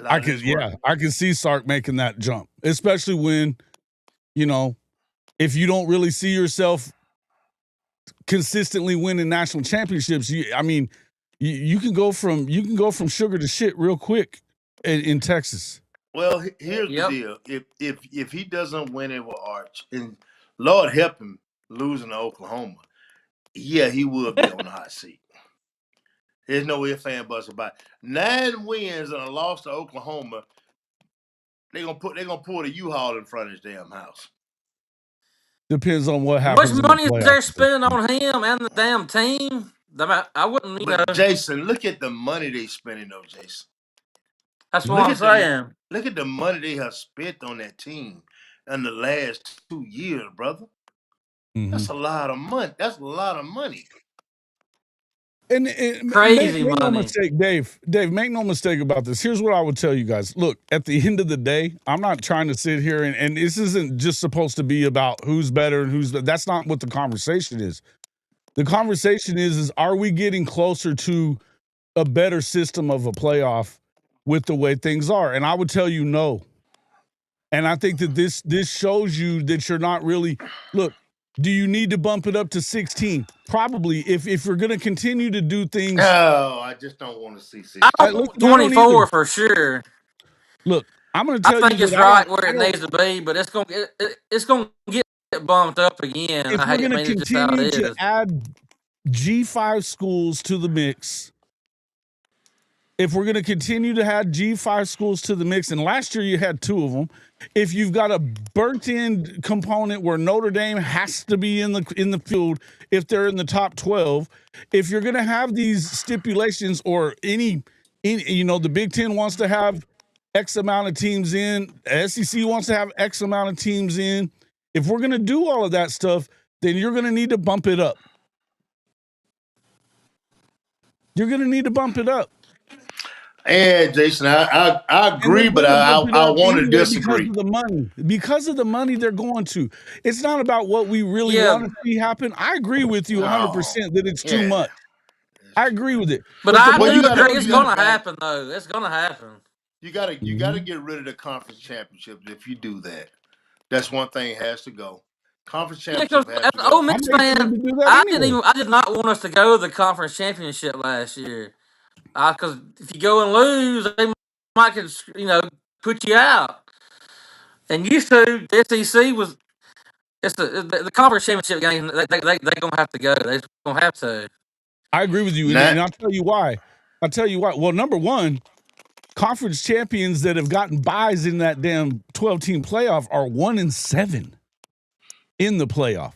I can see Sark making that jump, especially when, if you don't really see yourself consistently winning national championships, you can go from sugar to shit real quick in Texas. Well, here's the deal: if he doesn't win it with Arch, and Lord help him losing to Oklahoma, yeah, he will be on the hot seat. There's no ifs, ands, buts about it. 9 wins and a loss to Oklahoma. They're gonna pull the U-Haul in front of his damn house. Depends on what happens. Much money is they're spending on him and the damn team? I wouldn't. But Jason, look at the money they spending, though, Jason. That's what I'm saying. Look at the money they have spent on that team in the last 2 years, brother. Mm-hmm. That's a lot of money. That's a lot of money. And crazy make money. No mistake, Dave, make no mistake about this. Here's what I would tell you guys. Look, at the end of the day, I'm not trying to sit here and this isn't just supposed to be about who's better and that's not what the conversation is. The conversation is are we getting closer to a better system of a playoff with the way things are? And I would tell you no. And I think that this shows you that you're not really look. Do you need to bump it up to 16? Probably. If you're going to continue to do things. No, I just don't want to see 16. 24 for sure. Look, I'm going to tell you. I think it's right where it needs to be, but it's going to get bumped up again. If we're going to continue to add G5 schools to the mix, if we're going to continue to add G5 schools to the mix, and last year you had 2 of them, if you've got a burnt-in component where Notre Dame has to be in the field if they're in the top 12, if you're going to have these stipulations or the Big Ten wants to have X amount of teams in, SEC wants to have X amount of teams in, if we're going to do all of that stuff, then you're going to need to bump it up. You're going to need to bump it up. And Jason, I agree, but I want to disagree. Because of the money they're going to. It's not about what we really want to see happen. I agree with you 100% that it's too much. I agree with it. But I do agree it's going to happen, though. It's going to happen. You got to get rid of the conference championships if you do that. That's one thing has to go. Conference championship has to go. Ole Miss fan, I did not want us to go to the conference championship last year. Because if you go and lose, they might put you out. And used to, the SEC was the conference championship game. They're gonna have to go. They're gonna have to. I agree with you, and I'll tell you why. Well, number one, conference champions that have gotten buys in that damn 12-team playoff are 1-7 in the playoff.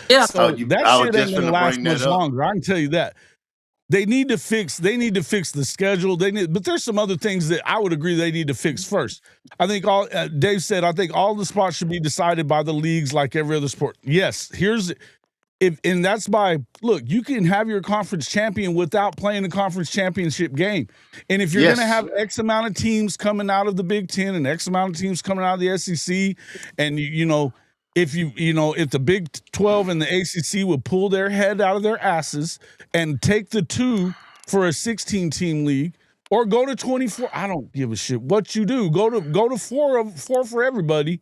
Yeah, so that shit ain't gonna last much longer. I can tell you that. They need to fix the schedule. But there's some other things that I would agree they need to fix first. I think Dave said, I think all the spots should be decided by the leagues like every other sport. Yes, and that's look, you can have your conference champion without playing the conference championship game. And if you're going to have X amount of teams coming out of the Big Ten and X amount of teams coming out of the SEC, and if the Big 12 and the ACC would pull their head out of their asses and take the 2 for a 16-team league, or go to 24, I don't give a shit what you do. Go to 4 for everybody.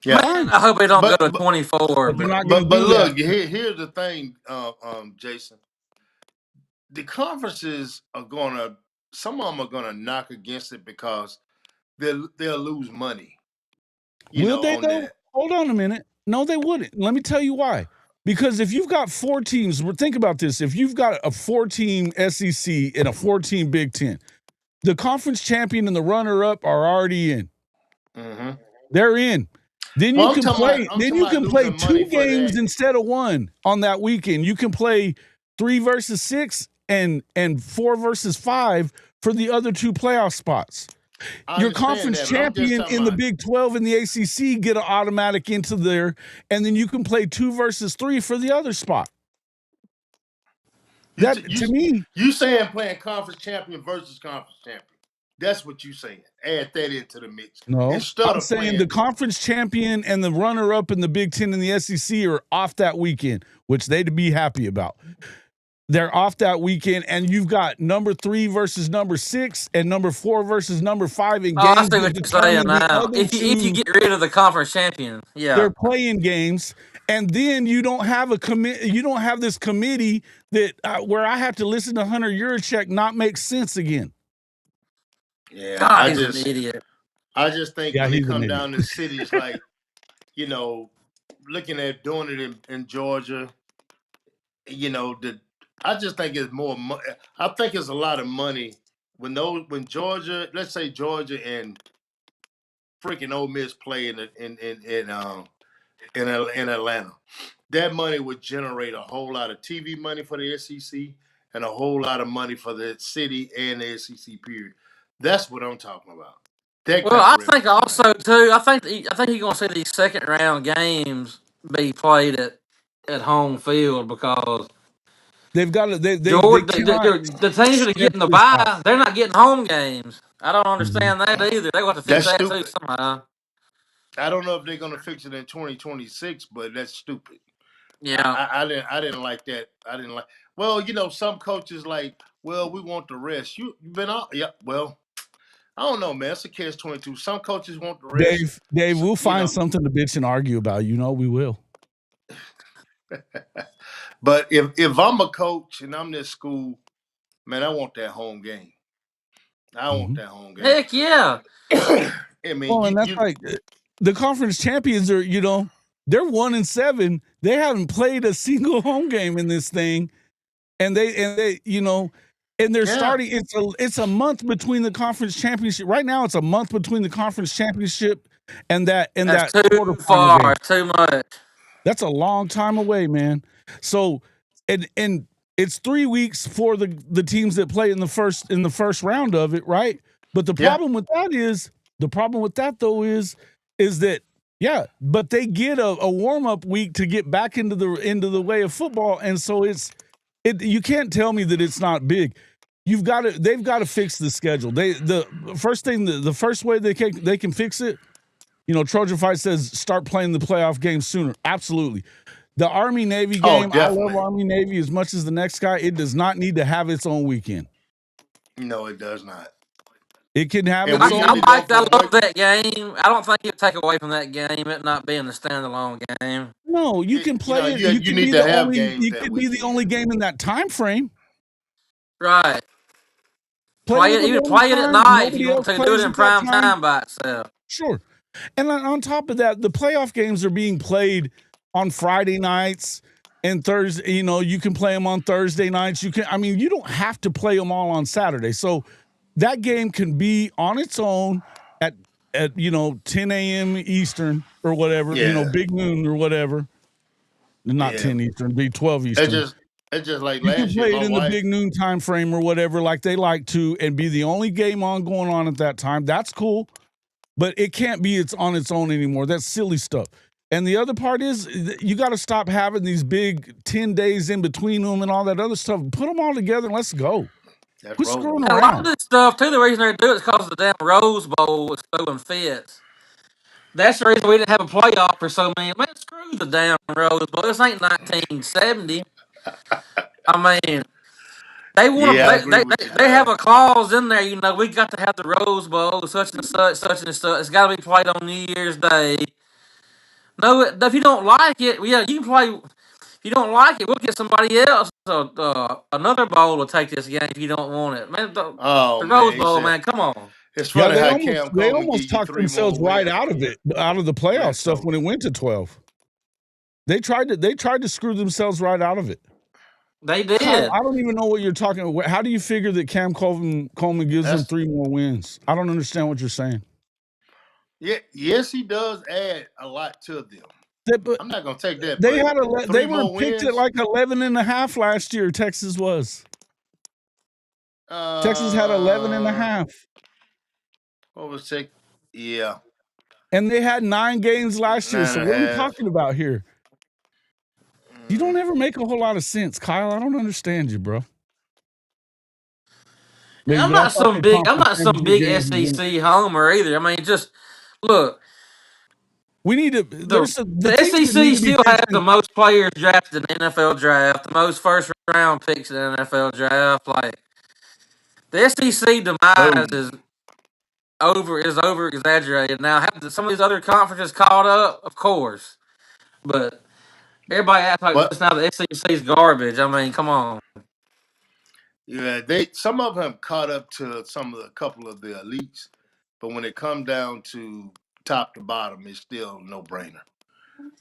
Yeah, I hope they don't go to 24. But look, here's the thing, Jason. The conferences some of them are gonna knock against it because they'll lose money. Will they though? Hold on a minute. No, they wouldn't. Let me tell you why. Because if you've got 4 teams, think about this. If you've got a 4-team SEC and a 4-team Big Ten, the conference champion and the runner-up are already in. Mm-hmm. They're in. Then Well, you can play. Then you can play losing money 2 for games that. instead of 1 on that weekend. You can play 3 versus 6 and 4 versus 5 for the other 2 playoff spots. I Your understand conference that, but I'm just champion talking in the about- Big 12 and the ACC get an automatic into there, and then you can play 2 versus 3 for the other spot. To me, you saying playing conference champion versus conference champion. That's what you saying. Add that into the mix. no, Instead I'm of saying playing the conference champion and the runner-up in the Big 10 and the SEC are off that weekend, which they'd be happy about. They're off that weekend, and you've got number 3 versus number 6 and number 4 versus number 5 in Oh, I games see that what you're saying determine the now. other If you 2. get rid of the conference champion, yeah. They're playing games, and then you don't have you don't have this committee that where I have to listen to Hunter Yurachek not make sense again. Yeah, God, he's an idiot. I just think Yeah, when he's they an come idiot. down to cities like, looking at doing it in Georgia, I just think it's more. I think it's a lot of money when Georgia, let's say Georgia and freaking Ole Miss play in Atlanta. That money would generate a whole lot of TV money for the SEC and a whole lot of money for the city and the SEC period. That's what I'm talking about. Well, I think also too. I think you're gonna see these second round games be played at home field because they've got to. The teams that are getting the bye, they're not getting home games. I don't understand that either. They want to fix that too somehow. I don't know if they're gonna fix it in 2026, but that's stupid. Yeah, I didn't like that. I didn't like. Well, some coaches like, well, we want the rest. You've been out. Yeah. Well, I don't know, man. It's a catch-22. Some coaches want the rest. Dave, we'll find something to bitch and argue about. We will. But if I'm a coach and I'm this school, man, I want that home game. I want that home game. Heck yeah. I mean, and that's like the conference champions are. They're 1-7. They haven't played a single home game in this thing, and they and they're starting. It's a month between the conference championship. Right now, it's a month between the conference championship and that too far, too much. That's a long time away, man. So, and it's 3 weeks for the teams that play in the first round of it, right? But the problem with that is that but they get a warm-up week to get back into the way of football, and so you can't tell me that it's not big. They've got to fix the schedule. The first way they can fix it, Trojan Fight says start playing the playoff game sooner. Absolutely. The Army-Navy game, I love Army-Navy as much as the next guy. It does not need to have its own weekend. No, it does not. It can have its own. I love that game. I don't think it'll take away from that game, it not being a standalone game. No, you can play it. You need to have games. You could be the only game in that time frame. Right. Play it at night if you want to do it in prime time by itself. Sure. And on top of that, the playoff games are being played on Friday nights and Thursday. You can play them on Thursday nights. You don't have to play them all on Saturday. So that game can be on its own at 10 a.m. Eastern or whatever, big noon or whatever. Not 10 Eastern, be 12 Eastern. It's just like you last can play year. It in the big noon time frame or whatever, like they like to, and be the only game going on at that time. That's cool, but it can't be on its own anymore. That's silly stuff. And the other part is you got to stop having these big 10 days in between them and all that other stuff. Put them all together and let's go. Quit screwing around. A lot of this stuff too. The reason they do it is because the damn Rose Bowl was throwing fits. That's the reason we didn't have a playoff for so many. Man, screw the damn Rose Bowl. This ain't 1970. I mean, they want to. They have a clause in there. We got to have the Rose Bowl, such and such, such and such. It's got to be played on New Year's Day. No, if you don't like it, you can play. If you don't like it, we'll get somebody else. Another bowl will take this game if you don't want it. Man, the Rose Bowl, man, come on. It's funny they almost talked themselves right out of it, out of the playoff stuff when it went to 12. They tried to screw themselves right out of it. They did. Kyle, I don't even know what you're talking about. How do you figure that Cam Coleman gives them 3 more wins? I don't understand what you're saying. Yeah, yes, he does add a lot to them. I'm not gonna take that. They but they were picked wins, at like 11.5 last year. Texas was. Texas had 11.5. What was Texas? Yeah, and they had 9 games last year. So what are we talking about here? You don't ever make a whole lot of sense, Kyle. I don't understand you, bro. I'm not some big SEC homer either. I mean, just look. We need to. The SEC still has the most players drafted in the NFL draft, the most first round picks in the NFL draft. Like the SEC demise is over exaggerated. Now, have some of these other conferences caught up? Of course, but everybody acts like just now the SEC is garbage. I mean, come on. Yeah, some of them caught up to a couple of the elites, but when it comes down to top to bottom, it's still no brainer.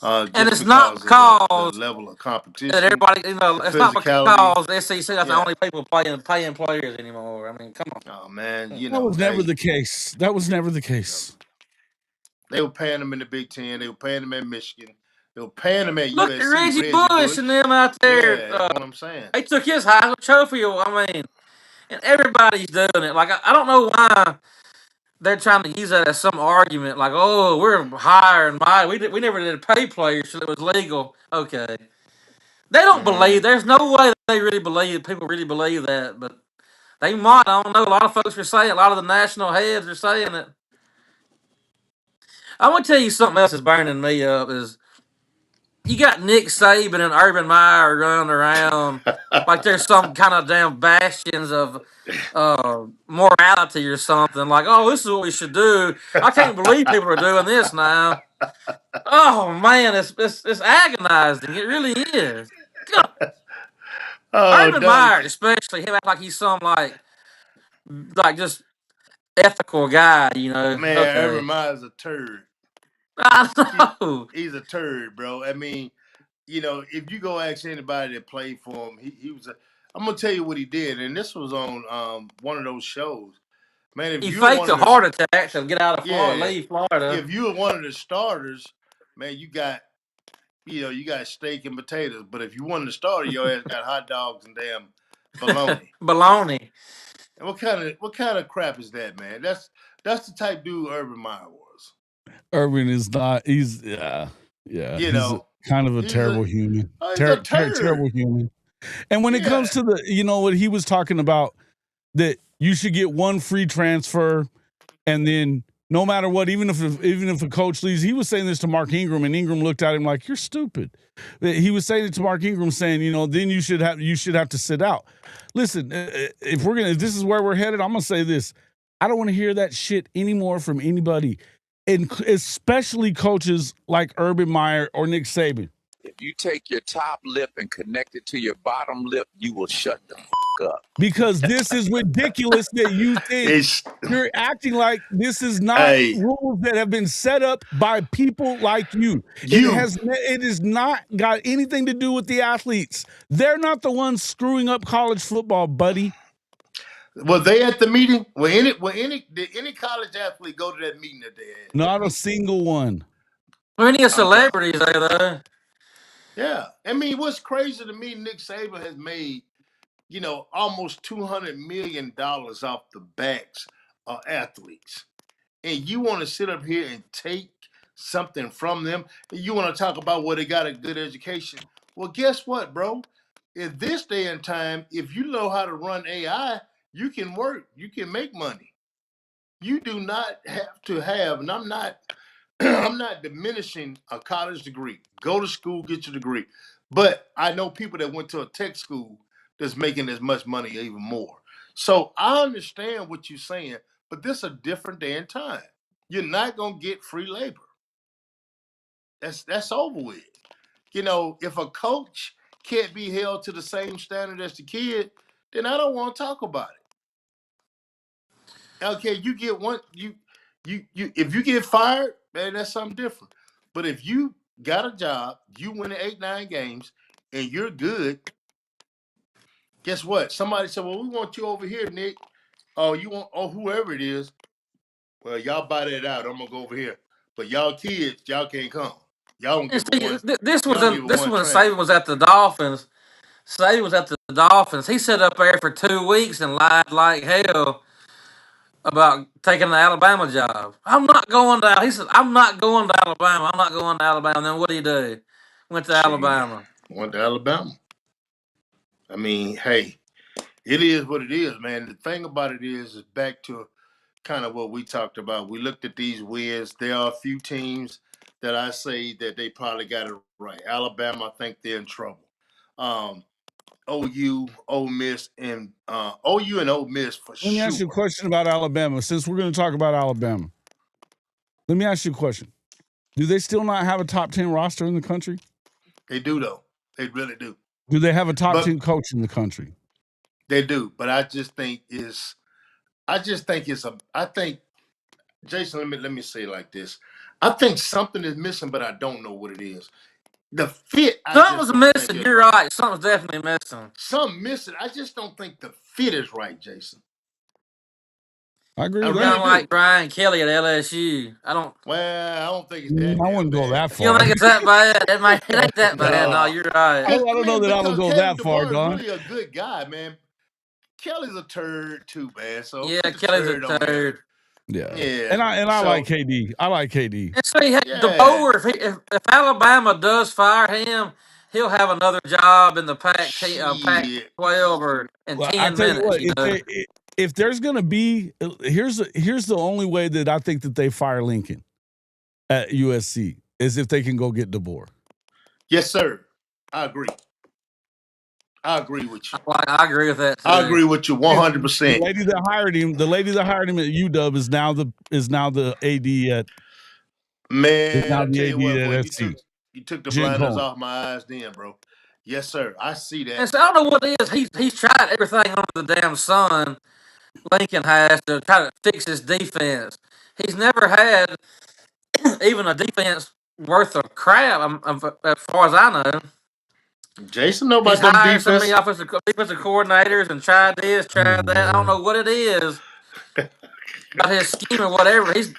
And it's not because the level of competition that everybody, it's not because the SEC are the only people paying players anymore. I mean, come on. Oh man, that was never the case. That was never the case. They were paying them in the Big Ten. They were paying them at Michigan. They were paying them at Look USC. at Reggie Bush and them out there. Yeah, that's what I'm saying. They took his Heisman Trophy. I mean, and everybody's doing it. Like I don't know why they're trying to use that as some argument. Like, oh, we're higher and mighty. We never did pay players till it was legal. Okay, they don't believe. There's no way they really believe. People really believe that, but they might. I don't know. A lot of folks are saying. A lot of the national heads are saying it. I want to tell you something else that's burning me up is you got Nick Saban and Urban Meyer running around like there's some kind of damn bastions of morality or something. Like, oh, this is what we should do. I can't believe people are doing this now. Oh man, it's agonizing. It really is. Urban Meyer, especially him, act like he's some like just ethical guy. Man, okay. Urban Meyer's a turd. I know. He's a turd, bro. I mean, if you go ask anybody that played for him, he was I'm gonna tell you what he did, and this was on one of those shows. Man, if he you faked a heart attack to get out of Florida, leave Florida. If you were one of the starters, man, you got steak and potatoes. But if you wanted to start, your ass got hot dogs and damn bologna. Bologna. And what kind of crap is that, man? That's the type dude Urban Meyer was. Urban is not. He's he's kind of a terrible human. Terrible human. And when it comes to what he was talking about, that you should get one free transfer, and then no matter what, even if a coach leaves, he was saying this to Mark Ingram, and Ingram looked at him like, "You're stupid." He was saying it to Mark Ingram, saying, then you should have to sit out. Listen, if this is where we're headed, I'm gonna say this: I don't want to hear that shit anymore from anybody, and especially coaches like Urban Meyer or Nick Saban. If you take your top lip and connect it to your bottom lip, you will shut the up. Because this is ridiculous that you think you're acting like this is not rules that have been set up by people like you. It has not got anything to do with the athletes. They're not the ones screwing up college football, buddy. Were they at the meeting? Did any college athlete go to that meeting that they had? Not a single one. Plenty of celebrities there, though. Yeah. I mean, what's crazy to me, Nick Saban has made, almost $200 million off the backs of athletes. And you want to sit up here and take something from them? And you want to talk about they got a good education? Well, guess what, bro? In this day and time, if you know how to run AI, you can work. You can make money. You do not have to have, and I'm not diminishing a college degree. Go to school, get your degree. But I know people that went to a tech school that's making as much money, even more. So I understand what you're saying, but this is a different day and time. You're not gonna get free labor. That's over with. If a coach can't be held to the same standard as the kid, then I don't want to talk about it. Okay, you get one. You if you get fired, man, that's something different. But if you got a job, you win 8, 9 games, and you're good. Guess what? Somebody said, "Well, we want you over here, Nick. Oh, you want whoever it is. Well, y'all buy that out. I'm gonna go over here. But y'all kids, y'all can't come. Y'all don't And give a see, one. this Y'all was don't give a this one was when Saban transfer. was at the Dolphins. Saban was at the Dolphins. He sat up there for 2 weeks and lied like hell about taking the Alabama job. I'm not going to. He said, "I'm not going to Alabama. I'm not going to Alabama." And then what did he do? Went to She Alabama. went to Alabama. I mean, hey, it is what it is, man. The thing about it is back to kind of what we talked about. We looked at these wins. There are a few teams that I say that they probably got it right. Alabama, I think they're in trouble. Um, OU, Ole Miss, and OU and Ole Miss for Let me ask you a sure. question about Alabama. Since we're going to talk about Alabama, let me ask you a question. Do they still not have a top 10 roster in the country? They do though. They really do. Do they have a top But 10 coach in the country? they do. But I just think I think Jason, let me say it like this. I think something is missing, but I don't know what it is. The fit, I just Something's don't think missing. is You're right. right. Something's definitely missing. Something missing. I just don't think the fit is right, Jason. I agree I with Kind that. really of do. like Brian Kelly at LSU. I don't. Well, I don't think it's that I damn wouldn't go bad. that You don't far. think it's that bad? It ain't that bad. No, No. you're right. I Cause don't know man, that I would because go Kevin that far, DeBoer is Don. really a good guy, man. Kelly's a turd too, man. So Yeah, put the Kelly's a turd on him. turd. Yeah. Yeah. And I like So KD. I like KD. And see, yeah. DeBoer, if Alabama does fire him, he'll have another job in the Pac Shit. 12 or in Well, I 10 tell you minutes. what, if there's going to be here's the only way that I think that they fire Lincoln at USC is if they can go get DeBoer. Yes, sir. I agree. I agree with you. I agree with that I too. agree with you And the 100%. lady that hired him, at UW is now the AD at Man, I tell you what, boy, at you SC. took the Jen blinders Cohen. off my eyes then, bro. Yes, sir. I see And that. so I don't know what it is. He's tried everything under the damn sun. Lincoln has to try to fix his defense. He's never had even a defense worth of crap, as far as I know. Jason know He's about them hired so many defense. defensive coordinators and tried this, tried that. I don't know what it is about his scheme or whatever. His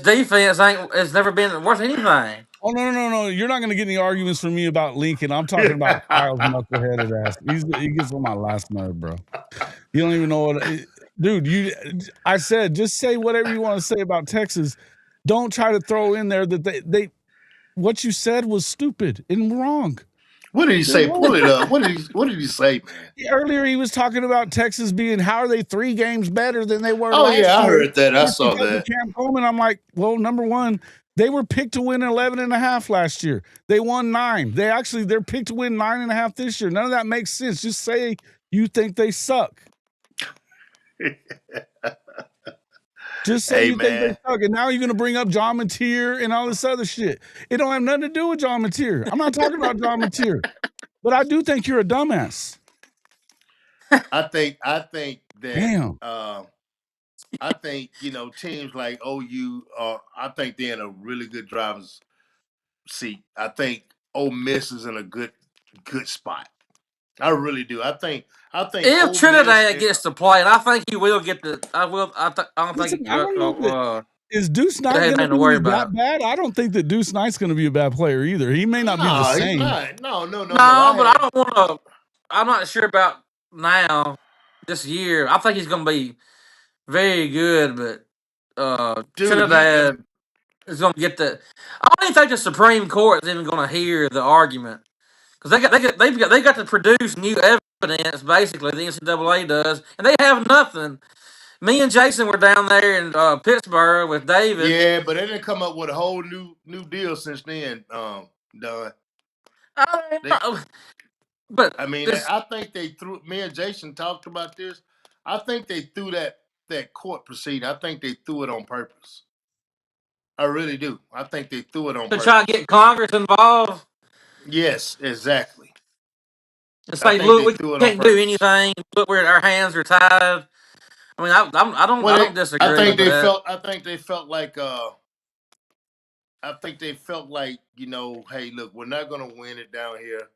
defense ain't has never been worth anything. Oh no! You're not going to get any arguments from me about Lincoln. I'm talking about Kyle's knuckleheaded ass. He gets on my last nerve, bro. You don't even know dude. I said just say whatever you want to say about Texas. Don't try to throw in there that they what you said was stupid and wrong. What did he It say? was. Pull it up. What did he say, man? Earlier, he was talking about Texas being how are they 3 games better than they were Oh last yeah, I year? heard that. I It's saw because of that. Cam Coleman. I'm like, well, number one, they were picked to win 11 and a half last year. They won 9. They're picked to win 9 and a half this year. None of that makes sense. Just say you think they suck. Just say Hey you think they man. suck. And now you're going to bring up John Mateer and all this other shit. It don't have nothing to do with John Mateer. I'm not talking about John Mateer, but I do think you're a dumbass. I think that Damn. I think, teams like OU I think they're in a really good driver's seat. I think Ole Miss is in a good spot. I really do. I think If Ole Miss Trinidad gets to play, and I think he will get the, I will. I don't think Listen, I don't know that is Deuce they Knight have going to anything to worry be that about. bad? I don't think that Deuce Knight's going to be a bad player either. He may not be the no, he's same. not. No, no, no, no. No, I but I had don't want to. I'm not sure about now. This year, I think he's going to be very good, but dude, Trinidad is going to get the. I don't even think the Supreme Court is even going to hear the argument because they got to produce new evidence. Basically, the NCAA does, and they have nothing. Me and Jason were down there in Pittsburgh with David. yeah, but they didn't come up with a whole new deal since then, Don. I don't They know, but I mean, this I think they threw me and Jason talked about this. I think they threw that court proceeding. I think they threw it on purpose. I really do. I think they threw it on to try to purpose. get Congress involved Yes, exactly. and I say, think "Look, they we threw it on can't do purpose. anything. Look, our hands are tied." I mean, I Well, don't disagree I with think they that. felt. I think they felt like I think they felt like, hey, look, we're not going to win it down here,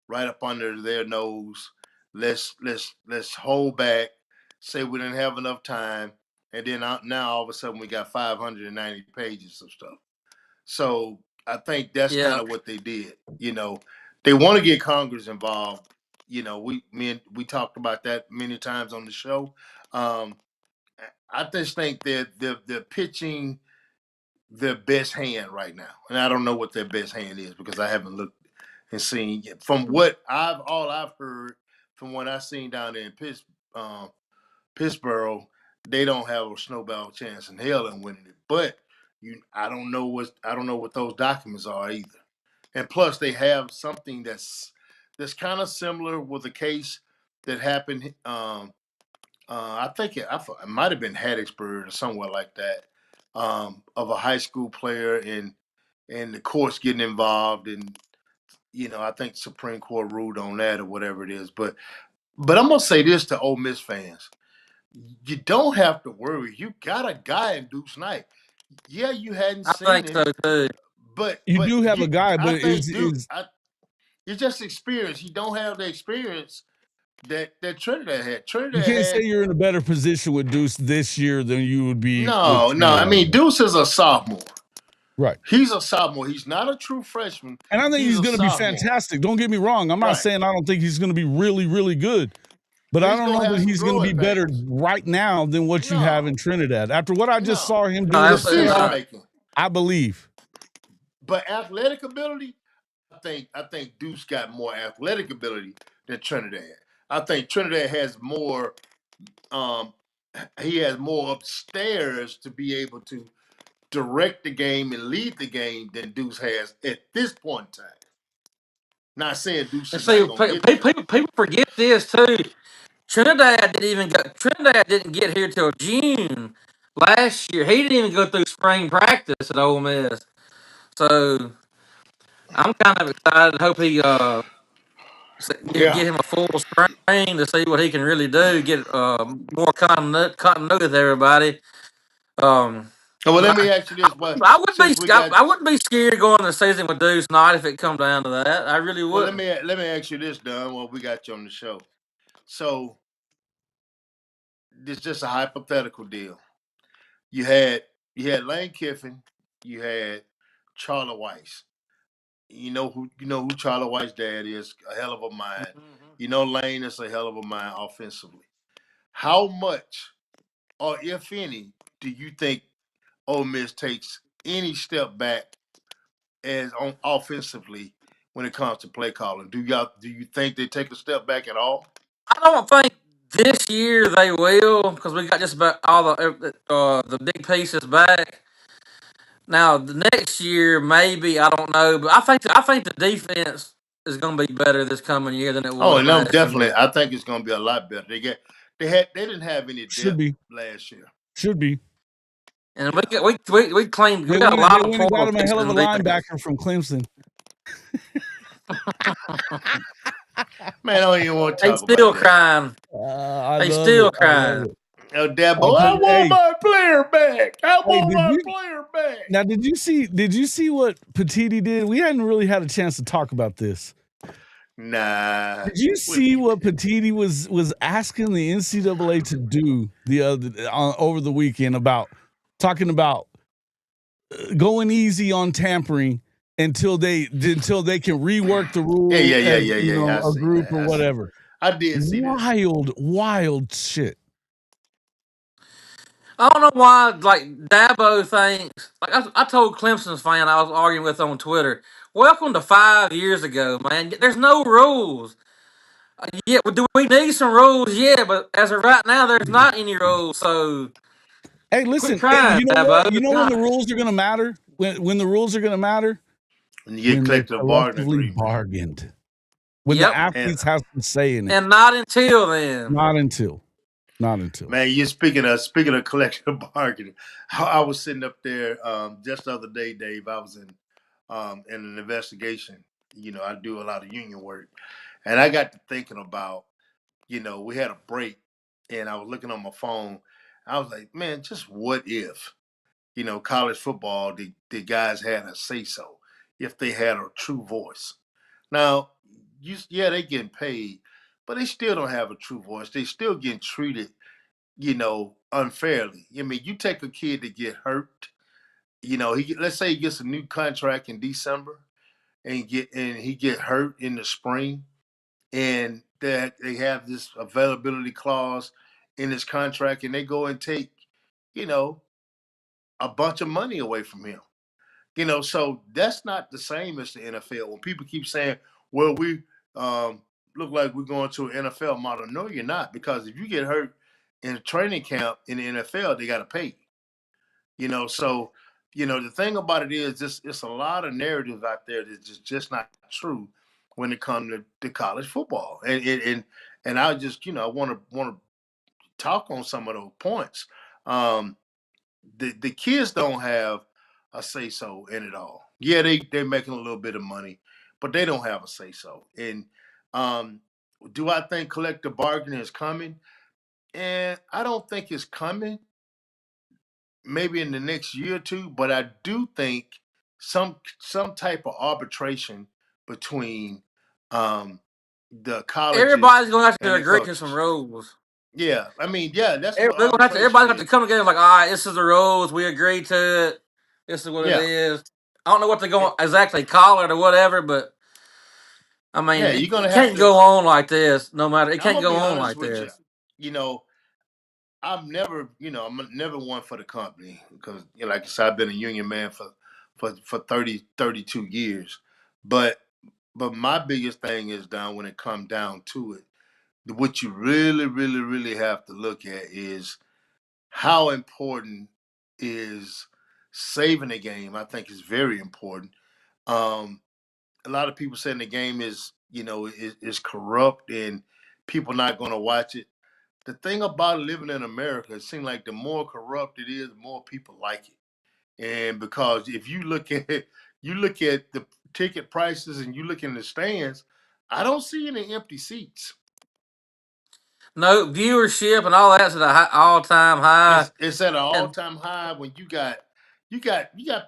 right up under their nose. Let's hold back. Say we didn't have enough time, and then now all of a sudden we got 590 pages of stuff. So I think that's kind Yeah. of what they did. They want to get Congress involved. We talked about that many times on the show. Um, I just think that they're pitching their best hand right now, and I don't know what their best hand is because I haven't looked and seen yet. From what I've heard, from what I've seen down there in Pittsburgh, they don't have a snowball chance in hell in winning it. But I don't know what those documents are either. And plus, they have something that's kind of similar with a case that happened. I think it might have been Hattiesburg or somewhere like that, of a high school player and the courts getting involved, and I think Supreme Court ruled on that or whatever it is. But I'm gonna say this to Ole Miss fans: you don't have to worry. You got a guy in Deuce Knight. Yeah, you hadn't I seen think him, so too. but You do have a guy, I but think Duke. It's just experience. You don't have the experience that Trinidad had. you Trinidad can't say had you're in a better position with Deuce this year than you would be with no. I Trinidad. mean, Deuce is a sophomore. Right. He's a sophomore. He's not a true freshman. And I think He's he's a going to be sophomore. fantastic. Don't get me wrong. I'm not Right. saying I don't think he's going to be really, really good. But I He's don't gonna know have that some he's going to be growing better pains. right now than what you have No, in Trinidad. After what I just no. saw him do No, with absolutely Decision Florida, not. making, I believe. but athletic ability. I think Deuce got more athletic ability than Trinidad. I think Trinidad has more. Um, he has more upstairs to be able to direct the game and lead the game than Deuce has at this point in time. Not saying Deuce And is see, not gonna get there. people forget this too. Trinidad didn't get here till June last year. He didn't even go through spring practice at Ole Miss. So I'm kind of excited. Hope he Yeah. get him a full spring to see what he can really do. Get more continuity with everybody. Um, Well, but let me ask you this: What I would be since we got I wouldn't be scared going the season with Deuce Knight if it come down to that. I really well, let wouldn't. me ask you this, Don. Well, we got you on the show. So this is just a hypothetical deal. You had Lane Kiffin, you had Charlie Weiss. You know who Charlie Weiss' dad is, a hell of a mind. Mhm. Lane is a hell of a mind offensively. How much or if any do you think Ole Miss takes any step back as on offensively when it comes to play calling? Do you think they take a step back at all? I don't think this year they will because we got just about all the big pieces back. Now the next year maybe I don't know, but I think the defense is going to be better this coming year than it Oh, was no, last definitely. year. I think it's going to be a lot better. They didn't have any Should depth be. last year. Should be. And Yeah. we claimed we They got a went lot they of went and got portal him a picks hell of a in defense. linebacker from Clemson. Man, I don't even want to They talk about still that. crying. I They love it. still I love crying. it. Oh, Dabo, I'll tell I you, want hey, my player back. I hey, want my player back. now did you see what Petiti did? We hadn't really had a chance to talk about this. Nah. Did you see what Petiti was asking the NCAA to do the other over the weekend about talking about going easy on tampering until they can rework the rule as Yeah. I a seen group that. or whatever. I did see that. Wild shit. I don't know why, like Dabo thinks. Like I told Clemson's fan I was arguing with on Twitter. Welcome to 5 years ago, man. There's no rules. Yeah, well, do we need some rules? Yeah, but as of right now, there's not any rules. So Hey, quit listen, crying, you know what? Dabo. You know when the God. rules are going to matter? When the rules are going to matter? When you get When they're collective bargaining collectively agreement. bargained. When the Yep, And athletes have some say in it. and not until then. Not until. Not until. man, you're speaking of collective bargaining. I was sitting up there just the other day, Dave. I was in an investigation. I do a lot of union work. And I got to thinking about, we had a break and I was looking on my phone. I was like, man, just what if? college football, the guys had a say so if they had a true voice. Now, they getting paid, but they still don't have a true voice. They still getting treated, unfairly. I mean, you take a kid that get hurt, let's say he gets a new contract in December and he get hurt in the spring, and that they have this availability clause in his contract, and they go and take, you know, a bunch of money away from him. So that's not the same as the NFL. When people keep saying, "Well, we look like we're going to an NFL model," no, you're not, because if you get hurt in a training camp in the NFL, they got to pay you. So the thing about it is, it's a lot of narratives out there that's just not true when it comes to college football, and I just want to talk on some of those points. Um, the kids don't have a say so in it all. Yeah, they're making a little bit of money, but they don't have a say so. And do I think collective bargaining is coming? And I don't think it's coming. Maybe in the next year or two, but I do think some type of arbitration between um, the colleges Everybody's gonna have to and the agree to some coaches. rules. Yeah, I mean, yeah, that's what They're gonna have to. arbitration Everybody's got to is. come together like, all right, this is the rules. We agree to it. This is what it Yeah, is. I don't know what they're going it, to exactly call it or whatever, but I mean, yeah, you're it gonna have can't to. go on like this. No matter, it I'm can't gonna go be on honest like with you. this. You know, I'm never one for the company because, like I said, I've been a union man for 32 years. But my biggest thing is down when it comes down to it. What you really, really, really have to look at is how important is saving the game. I think is very important. Um, a lot of people saying the game is corrupt and people not going to watch it. The thing about living in America, it seems like the more corrupt it is, the more people like it. And because if you look at the ticket prices and you look in the stands, I don't see any empty seats. No viewership and all that's at a all time high. It's at an all And time high when you got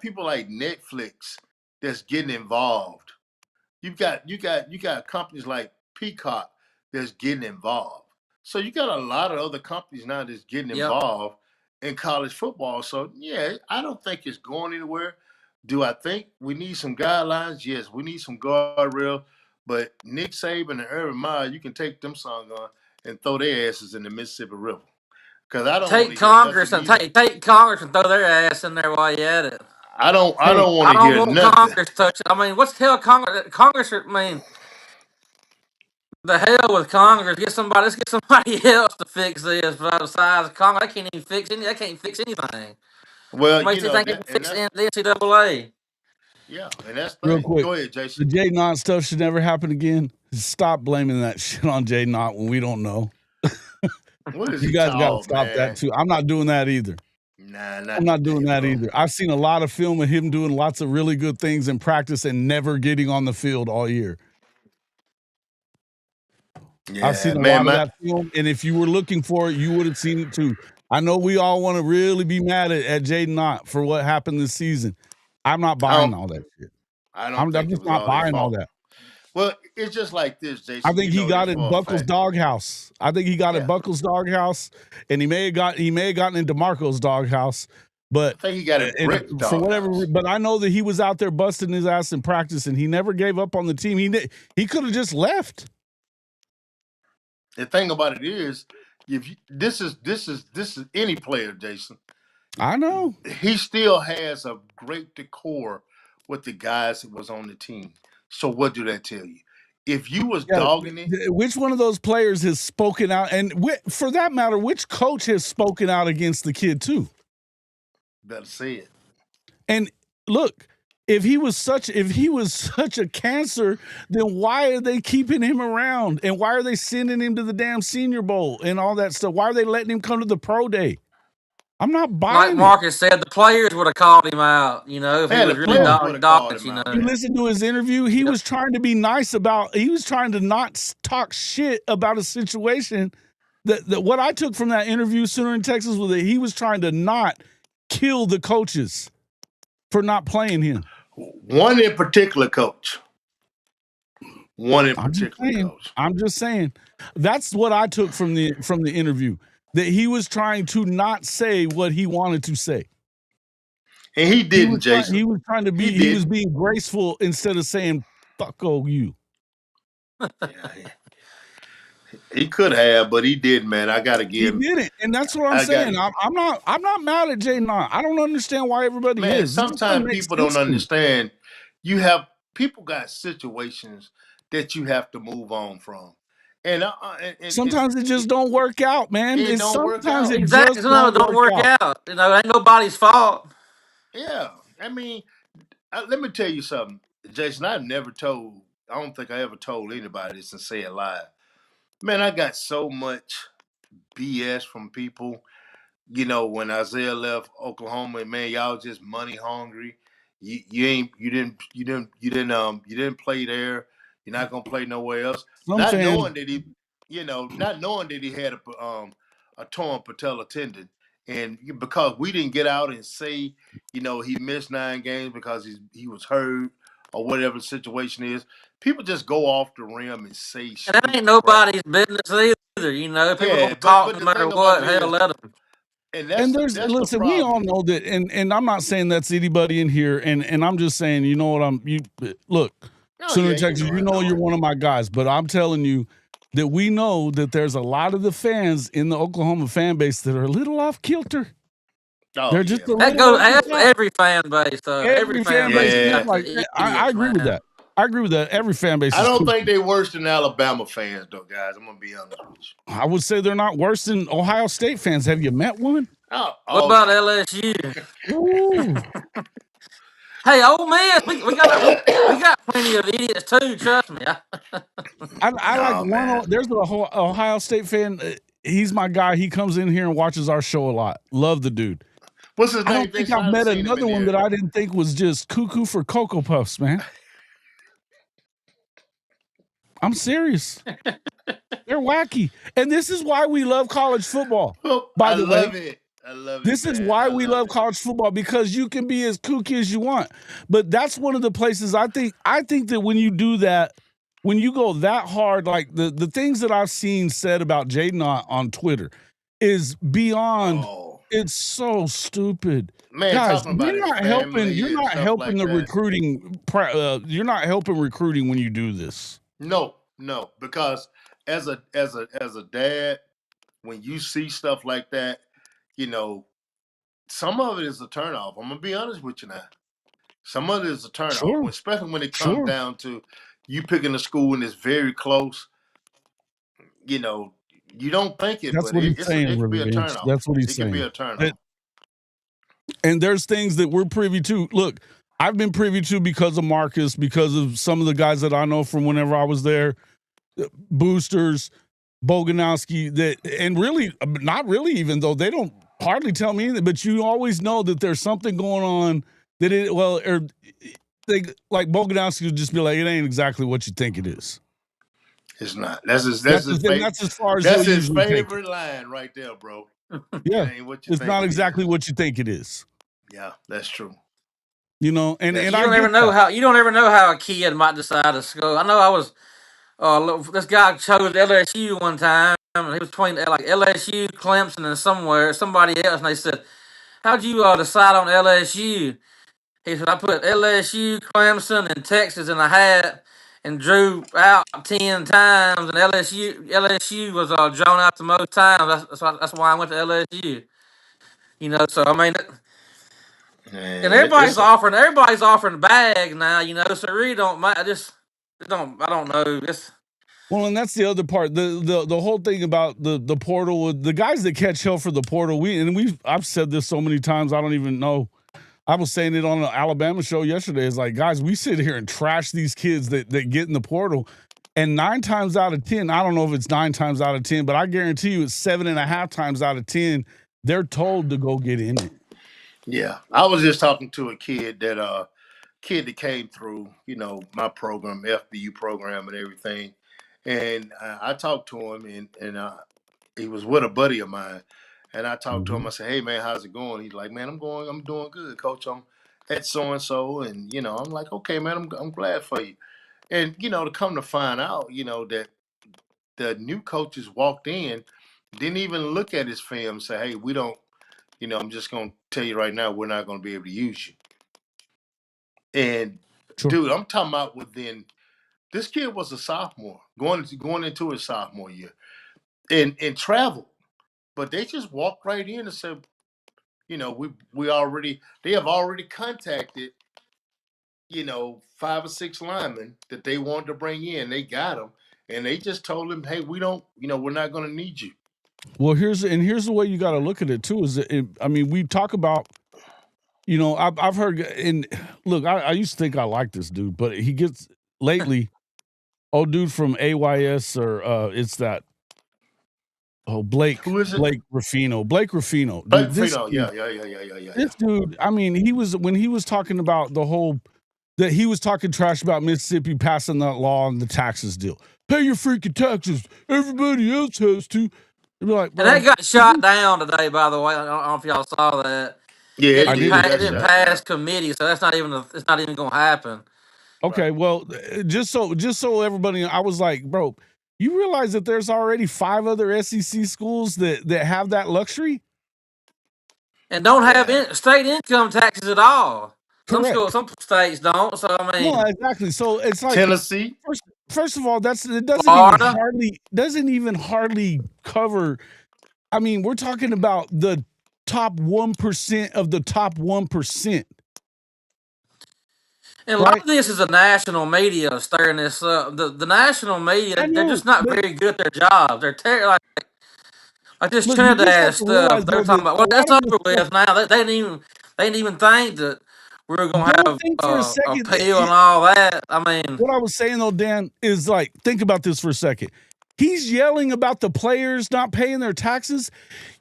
people like Netflix that's getting involved. You got companies like Peacock that's getting involved. So you got a lot of other companies now that's getting yep, involved in college football. So yeah, I don't think it's going anywhere. Do I think we need some guidelines? Yes, we need some guardrail. But Nick Saban and Urban Meyer, you can take them songs on and throw their asses in the Mississippi River. Because I don't want take to hear Congress nothing and either. take Congress and throw their ass in there while you at it. I Hey, don't want I to don't hear want nothing. Congress touching. I mean, what's the hell Congress? Congress, I mean, the hell with Congress. Let's get somebody else to fix this. Besides Congress, they can't even fix any. They can't fix anything. Well, What makes you think they can and fix that's the NCAA? yeah, and that's the real thing. quick, Go ahead, the Jason. Jay Knott stuff should never happen again. Stop blaming that shit on Jay Knott when we don't know. What is You he guys got to tall, stop that man? too. I'm not doing that either. Nah, I'm not not doing today, that bro. either. I've seen a lot of film of him doing lots of really good things in practice and never getting on the field all year. I've Yeah, seen a man, lot of my that film, and if you were looking for it, you would have seen it too. I know we all want to really be mad at Jaden Knott for what happened this season. I'm not I buying don't all that shit. I don't I'm think it just was not all his buying all fault. that. Well, it's just like this, I Jason. think You he know got this it in for a Buckles' fact. doghouse. I think he got it Yeah, Buckles' doghouse, and he may have gotten into Marco's doghouse, but I think he got in Brett's for whatever. doghouse. But I know that he was out there busting his ass in practice, and he never gave up on the team. He could have just left. The thing about it is, if you, this is any player, Jason. I know. He still has a great decor with the guys that was on the team. So what do that tell you? If you was Yeah, dogging it, which one of those players has spoken out, and for that matter, which coach has spoken out against the kid too? better say it. And look, if he was such a cancer, then why are they keeping him around? And why are they sending him to the damn Senior Bowl and all that stuff? Why are they letting him come to the pro day? I'm not Like buying it. Marcus said, the players would have called him out. If he Man, the was really players would have called dogging, him out, You man. listen to his interview. He Yep. was trying to be nice he was trying to not talk shit about a situation. That what I took from that interview, Sooner in Texas, was that he was trying to not kill the coaches for not playing him. One in particular, coach. I'm just saying. That's what I took from the interview. That he was trying to not say what he wanted to say. And he didn't, Jason. He was trying to be. He was being graceful instead of saying "fuck you." Yeah, he could have, but he didn't, man. I gotta give him. He didn't, and that's what I'm saying. I'm not mad at Jay Knott. I don't understand why everybody is. Sometimes people don't understand. People got situations that you have to move on from. And sometimes it just don't work out, man. Sometimes it exactly. just don't work out. You know, it ain't nobody's fault. Yeah, I mean, let me tell you something, Jason. I don't think I ever told anybody this and say it live. Man, I got so much BS from people. You know, when Isaiah left Oklahoma, man, y'all just money hungry. You didn't play there. You're not gonna play nowhere else. Not knowing that he had a torn patella tendon, and because we didn't get out and say, he missed 9 games because he was hurt or whatever the situation is. People just go off the rim and say shit. And that ain't nobody's business either. You know, people don't talk no matter what. Hell, let them. And listen, we all know that, and I'm not saying that's anybody in here, and I'm just saying, you know what look, Sooner Texas, you're one of my guys, but I'm telling you that we know that there's a lot of the fans in the Oklahoma fan base that are a little off kilter. They're just that goes every fan base. Every fan base. I agree with that. I agree with that. Every fan base. I don't think they're worse than Alabama fans, though, guys. I'm gonna be honest with you. I would say they're not worse than Ohio State fans. Have you met one? What about LSU? Hey, Ole Miss, we got plenty of idiots too. Trust me. I like one. There's a whole Ohio State fan. He's my guy. He comes in here and watches our show a lot. Love the dude. What's his name? I don't think I've met another one that I didn't think was just cuckoo for Cocoa Puffs, man. I'm serious. They're wacky. And this is why we love college football. By the way, I love it. This is why we love college football, because you can be as kooky as you want. But that's one of the places I think that when you do that, when you go that hard, like the things that I've seen said about Jay Knott on Twitter is beyond. It's so stupid. Man, guys, you're not helping the that. recruiting. You're not helping recruiting when you do this. No, because as a dad, when you see stuff like that, some of it is a turnoff. I'm gonna be honest with you now. Some of it is a turnoff, especially when it comes down to you picking a school and it's very close. You don't think it, That's but what it he's saying, can be a turnoff. That's what he's saying. It can be a turnoff. And there's things that we're privy to. Look, I've been privy to because of Marcus, because of some of the guys that I know from whenever I was there, Boosters, Boganowski, and really, not really, even though they don't hardly tell me anything, but you always know that there's something going on that like Boganowski would just be like, it ain't exactly what you think it is. It's not. That's his favorite line right there, bro. Yeah, it's not exactly what you think it is. Yeah, that's true. And you don't ever know how a kid might decide to go. I know I was this guy chose LSU one time, and he was between like LSU, Clemson, and somebody else, and they said, "How'd you decide on LSU?" He said, "I put LSU, Clemson, and Texas in a hat and drew out 10 times, and LSU was drawn out the most times. That's why I went to LSU." So I mean, and everybody's offering bags now. So it really don't matter. I don't know. Well, and that's the other part. The whole thing about the portal, the guys that catch hell for the portal. I've said this so many times. I don't even know. I was saying it on the Alabama show yesterday. It's like, guys, we sit here and trash these kids that get in the portal, and 9 times out of 10, I don't know if it's 9 times out of 10, but I guarantee you it's 7.5 times out of 10, they're told to go get in it. Yeah, I was just talking to a kid that came through, my program, FBU program, and everything, and I talked to him, and he was with a buddy of mine, And I talked to him. I said, "Hey man, how's it going?" He's like, "Man, I'm doing good, coach. I'm at so and so." And I'm like, "Okay, man, I'm glad for you." And to come to find out, that the new coaches walked in, didn't even look at his film and say, "Hey, we don't." I'm just gonna tell you right now, we're not gonna be able to use you. And Sure. dude, I'm talking about within. This kid was a sophomore, going into his sophomore year, and traveled, but they just walked right in and said, they have already contacted, 5 or 6 linemen that they wanted to bring in. They got them, and they just told them, "Hey, we don't, we're not going to need you." Well, here's the way you got to look at it too. Is that we talk about, I've heard, and look, I used to think I liked this dude, but he gets lately, old dude from AYS or it's that Blake Who is it? Blake Ruffino, dude. Blake This Fino. dude, Yeah. this dude, he was when he was talking about the whole that he was talking trash about Mississippi passing that law on the taxes deal. Pay your freaking taxes. Everybody else has to. They'd be like, And bro, that got shot down today, by the way. I don't know if y'all saw that. Yeah, It it I didn't, did. didn't It pa- it got see didn't that. shot pass down. committee, so it's not even going to happen. Okay, Right. well, just so everybody, I was like, bro, you realize that there's already 5 other SEC schools that have that luxury? And don't have Yeah. state income taxes at all. Some Correct. states don't. So I No, mean, exactly. So it's like Tennessee. first of all, it Florida. doesn't even hardly cover. We're talking about the top 1% of the top 1%, And a lot right? of this is a national media stirring this up. The national media, I they're know, just not but very good at their job. They're like this look, you just Trinidad have to realize stuff. They're though talking that about, a well, lot that's of the over stuff. with now. They didn't even think that we were gonna Don't have think for a second. appeal and all that. I mean, What I was saying though, Dan, is like, think about this for a second. He's yelling about the players not paying their taxes.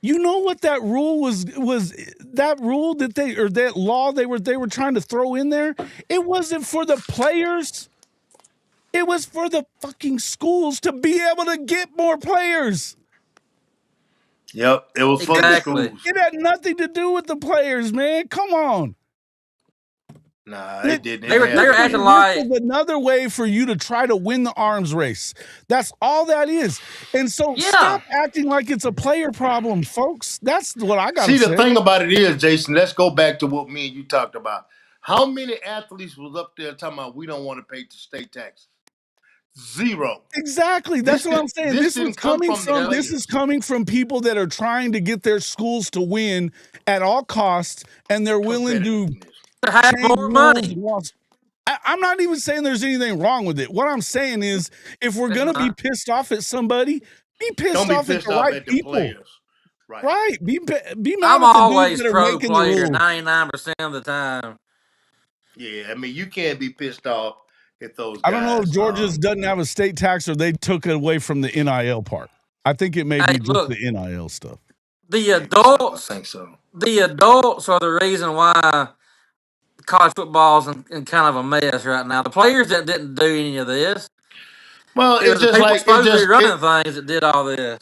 You know what that rule was that rule that that law they were trying to throw in there? It wasn't for the players. It was for the fucking schools to be able to get more players. Yep. It was for the exactly. schools. It had nothing to do with the players, man. Come on. Nah, It, it didn't. They It were had they to were do acting with. this like, is another way for you to try to win the arms race. That's all that is. And so yeah. stop acting like it's a player problem, folks. That's what I got to See, the say. thing about it is, Jason, let's go back to what me and you talked about. How many athletes was up there talking about we don't want to pay the state taxes? Zero. Exactly. That's what I'm saying. This didn't come from the Yep. This is players. coming from people that are trying to get their schools to win at all costs, and they're willing to Competitiveness. To have change more rules. money. I'm not even saying there's anything wrong with it. What I'm saying is, if we're It's gonna be not. pissed off at somebody, be pissed Don't be off at pissed the off right at the people. players. Right. Right. Be mad I'm at the dudes always that are pro making the player rules. 99% of the time. Yeah. I mean, you can't be pissed off at those I don't know if guys. Georgia's doesn't have a state tax or they took it away from the NIL part. I think it may Hey, be just look, the NIL stuff. the Maybe so. I adults, think so. the adults are the reason why college football's in kind of a mess right now. The players that didn't do any of this. Well, It was the people supposed to be running things that did all this.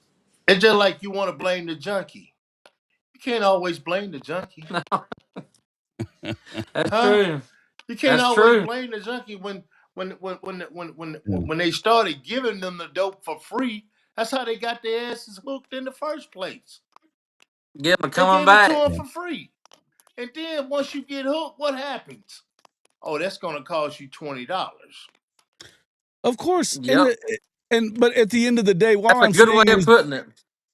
it's just like you want to blame the junkie. You can't always blame the junkie, No, that's huh? true. You can't That's always true. blame the junkie Yeah. when they started giving them the dope for free. That's how they got their asses hooked in the first place. Get them They coming gave it to back. them for free, and then once you get hooked, what happens? Oh, that's going to cost you $20. Of course. Yep. But at the end of the day, all That's a I'm good way saying of is, putting it.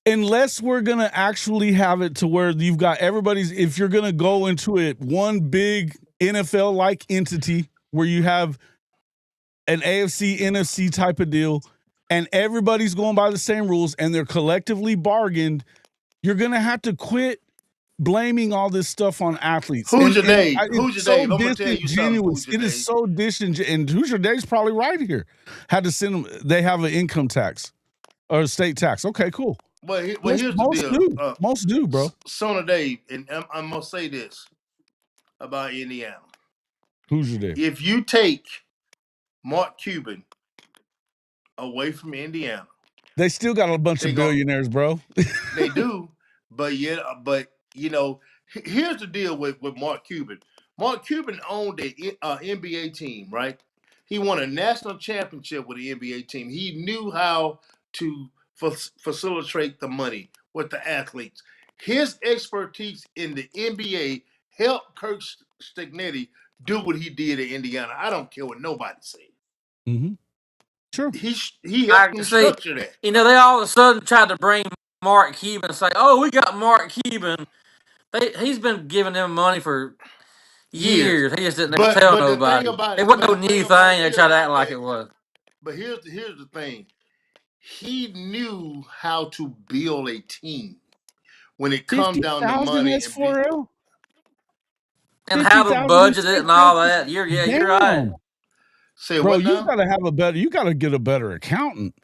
unless we're gonna actually have it to where you've got everybody's, if you're gonna go into it one big NFL like entity where you have an AFC NFC type of deal and everybody's going by the same rules and they're collectively bargained, you're gonna have to quit blaming all this stuff on athletes. Who's your And Dave? it's Who's your so Dave? I'm gonna tell you something. disingenuous. Who's your It is Dave? so disingenuous. And Hoosier Dave's probably right here. Had to send them. They have an income tax or a state tax. Okay, cool. Well, Most, here's the most deal. do. Most do, bro. Sona Dave, and I'm gonna say this about Indiana. Hoosier Dave. If you take Mark Cuban away from Indiana, They still got a bunch of billionaires, bro. they do, But here's the deal with Mark Cuban. Mark Cuban owned an NBA team, right? He won a national championship with the NBA team. He knew how to facilitate the money with the athletes. His expertise in the NBA helped Kirk Stignetti do what he did at Indiana. I don't care what nobody says. Mm-hmm. Sure. He I helped him see. structure that. They all of a sudden tried to bring Mark Cuban and say, "Oh, we got Mark Cuban." He's been giving them money for Years. years. He just didn't ever But tell but the thing nobody. about It it, wasn't but no the thing new about thing. it They is tried to is act like that it was. but here's the thing. He knew how to build a team when it comes down to 50,000 money and be S4L? And how to 50,000 in budget it state and all taxes? that. You're right. Damn. say Bro, what now? you gotta get a better accountant.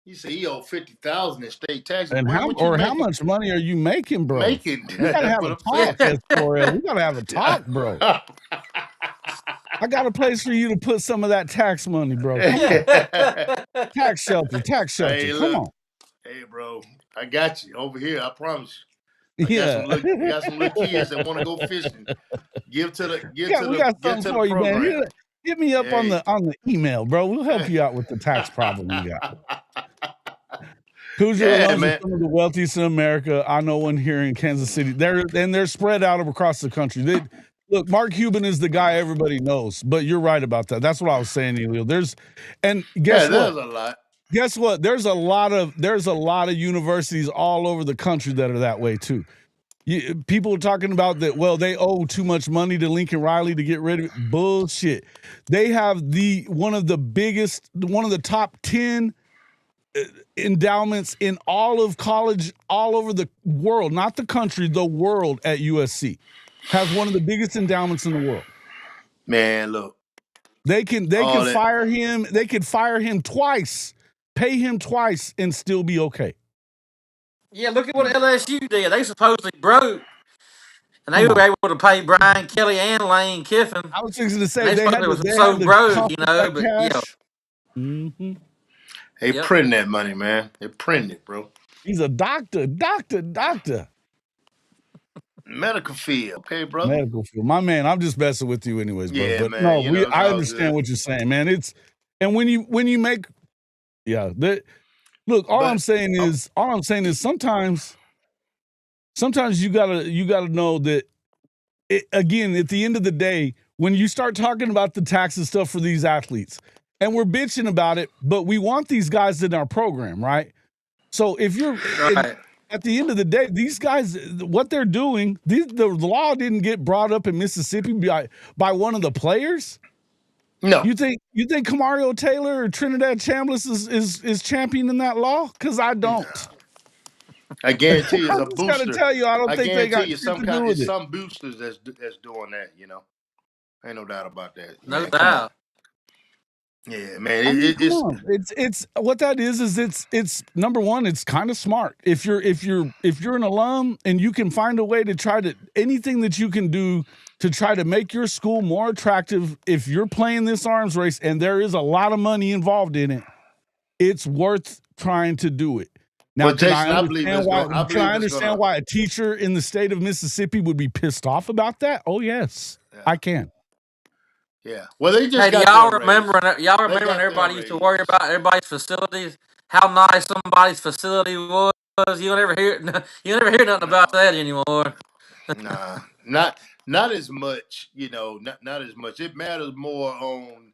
You say he owed 50,000 in state taxes. And Boy, what you how making? much money are you making, bro? Making. We gotta That's have what a I'm Yeah. talk, S4L. We gotta have a talk, bro. I got a place for you to put some of that tax money, bro. Come on. Tax shelter. Hey, Come look. on. Hey, bro. I got you over here. I promise you. Yeah. I got some little kids that want to go fishing. Give to We got get something to the for you, man. program. Hit me up on Hey. the email, bro. We'll help you out with the tax problem you got. Hoosier Yeah, alums are man. some of the wealthiest in America. I know one here in Kansas City. They're spread out across the country. Look, Mark Cuban is the guy everybody knows, but you're right about that. That's what I was saying, Elio. Guess what? There's a lot. Guess what? There's a lot of universities all over the country that are that way too. People are talking about that. Well, they owe too much money to Lincoln Riley to get rid of it. Bullshit. They have one of the top 10 endowments in all of college, all over the world, not the country, the world at USC. Has one of the biggest endowments in the world. Man, look. They can fire him. They could fire him twice, pay him twice, and still be okay. Yeah, look at what LSU did. They supposedly broke, and they were able to pay Brian Kelly and Lane Kiffin. I was just going to say They they had supposedly was to so broke, cough up that but cash. Mm-hmm. They printing that money, man. They printing it, bro. He's a doctor. Medical field, okay, brother. Medical field, my man. I'm just messing with you, anyways, bro. Yeah, But man. no, I understand what you're saying, man. And when you make, look. All I'm saying is sometimes you gotta know that. Again, at the end of the day, when you start talking about the tax and stuff for these athletes, and we're bitching about it, but we want these guys in our program, right? So if you're at the end of the day, these guys, what they're doing, the law didn't get brought up in Mississippi by one of the players. No. You think Kamario Taylor or Trinidad Chambliss is championing that law? Because I don't. No. I guarantee you, it's a booster. I gotta tell you, I don't think they got some boosters that's doing that. Ain't no doubt about that. No doubt. Yeah, man. It's what that is it's number one. It's kind of smart if you're an alum and you can find a way to try to anything that you can do to try to make your school more attractive. If you're playing this arms race and there is a lot of money involved in it, it's worth trying to do it. Now, can I understand why a teacher in the state of Mississippi would be pissed off about that? Oh, yes, I can. Yeah. Well, they just do y'all remember when everybody used to worry about everybody's facilities, how nice somebody's facility was? You don't ever hear nothing about that anymore. Nah, not as much. Not as much. It matters more on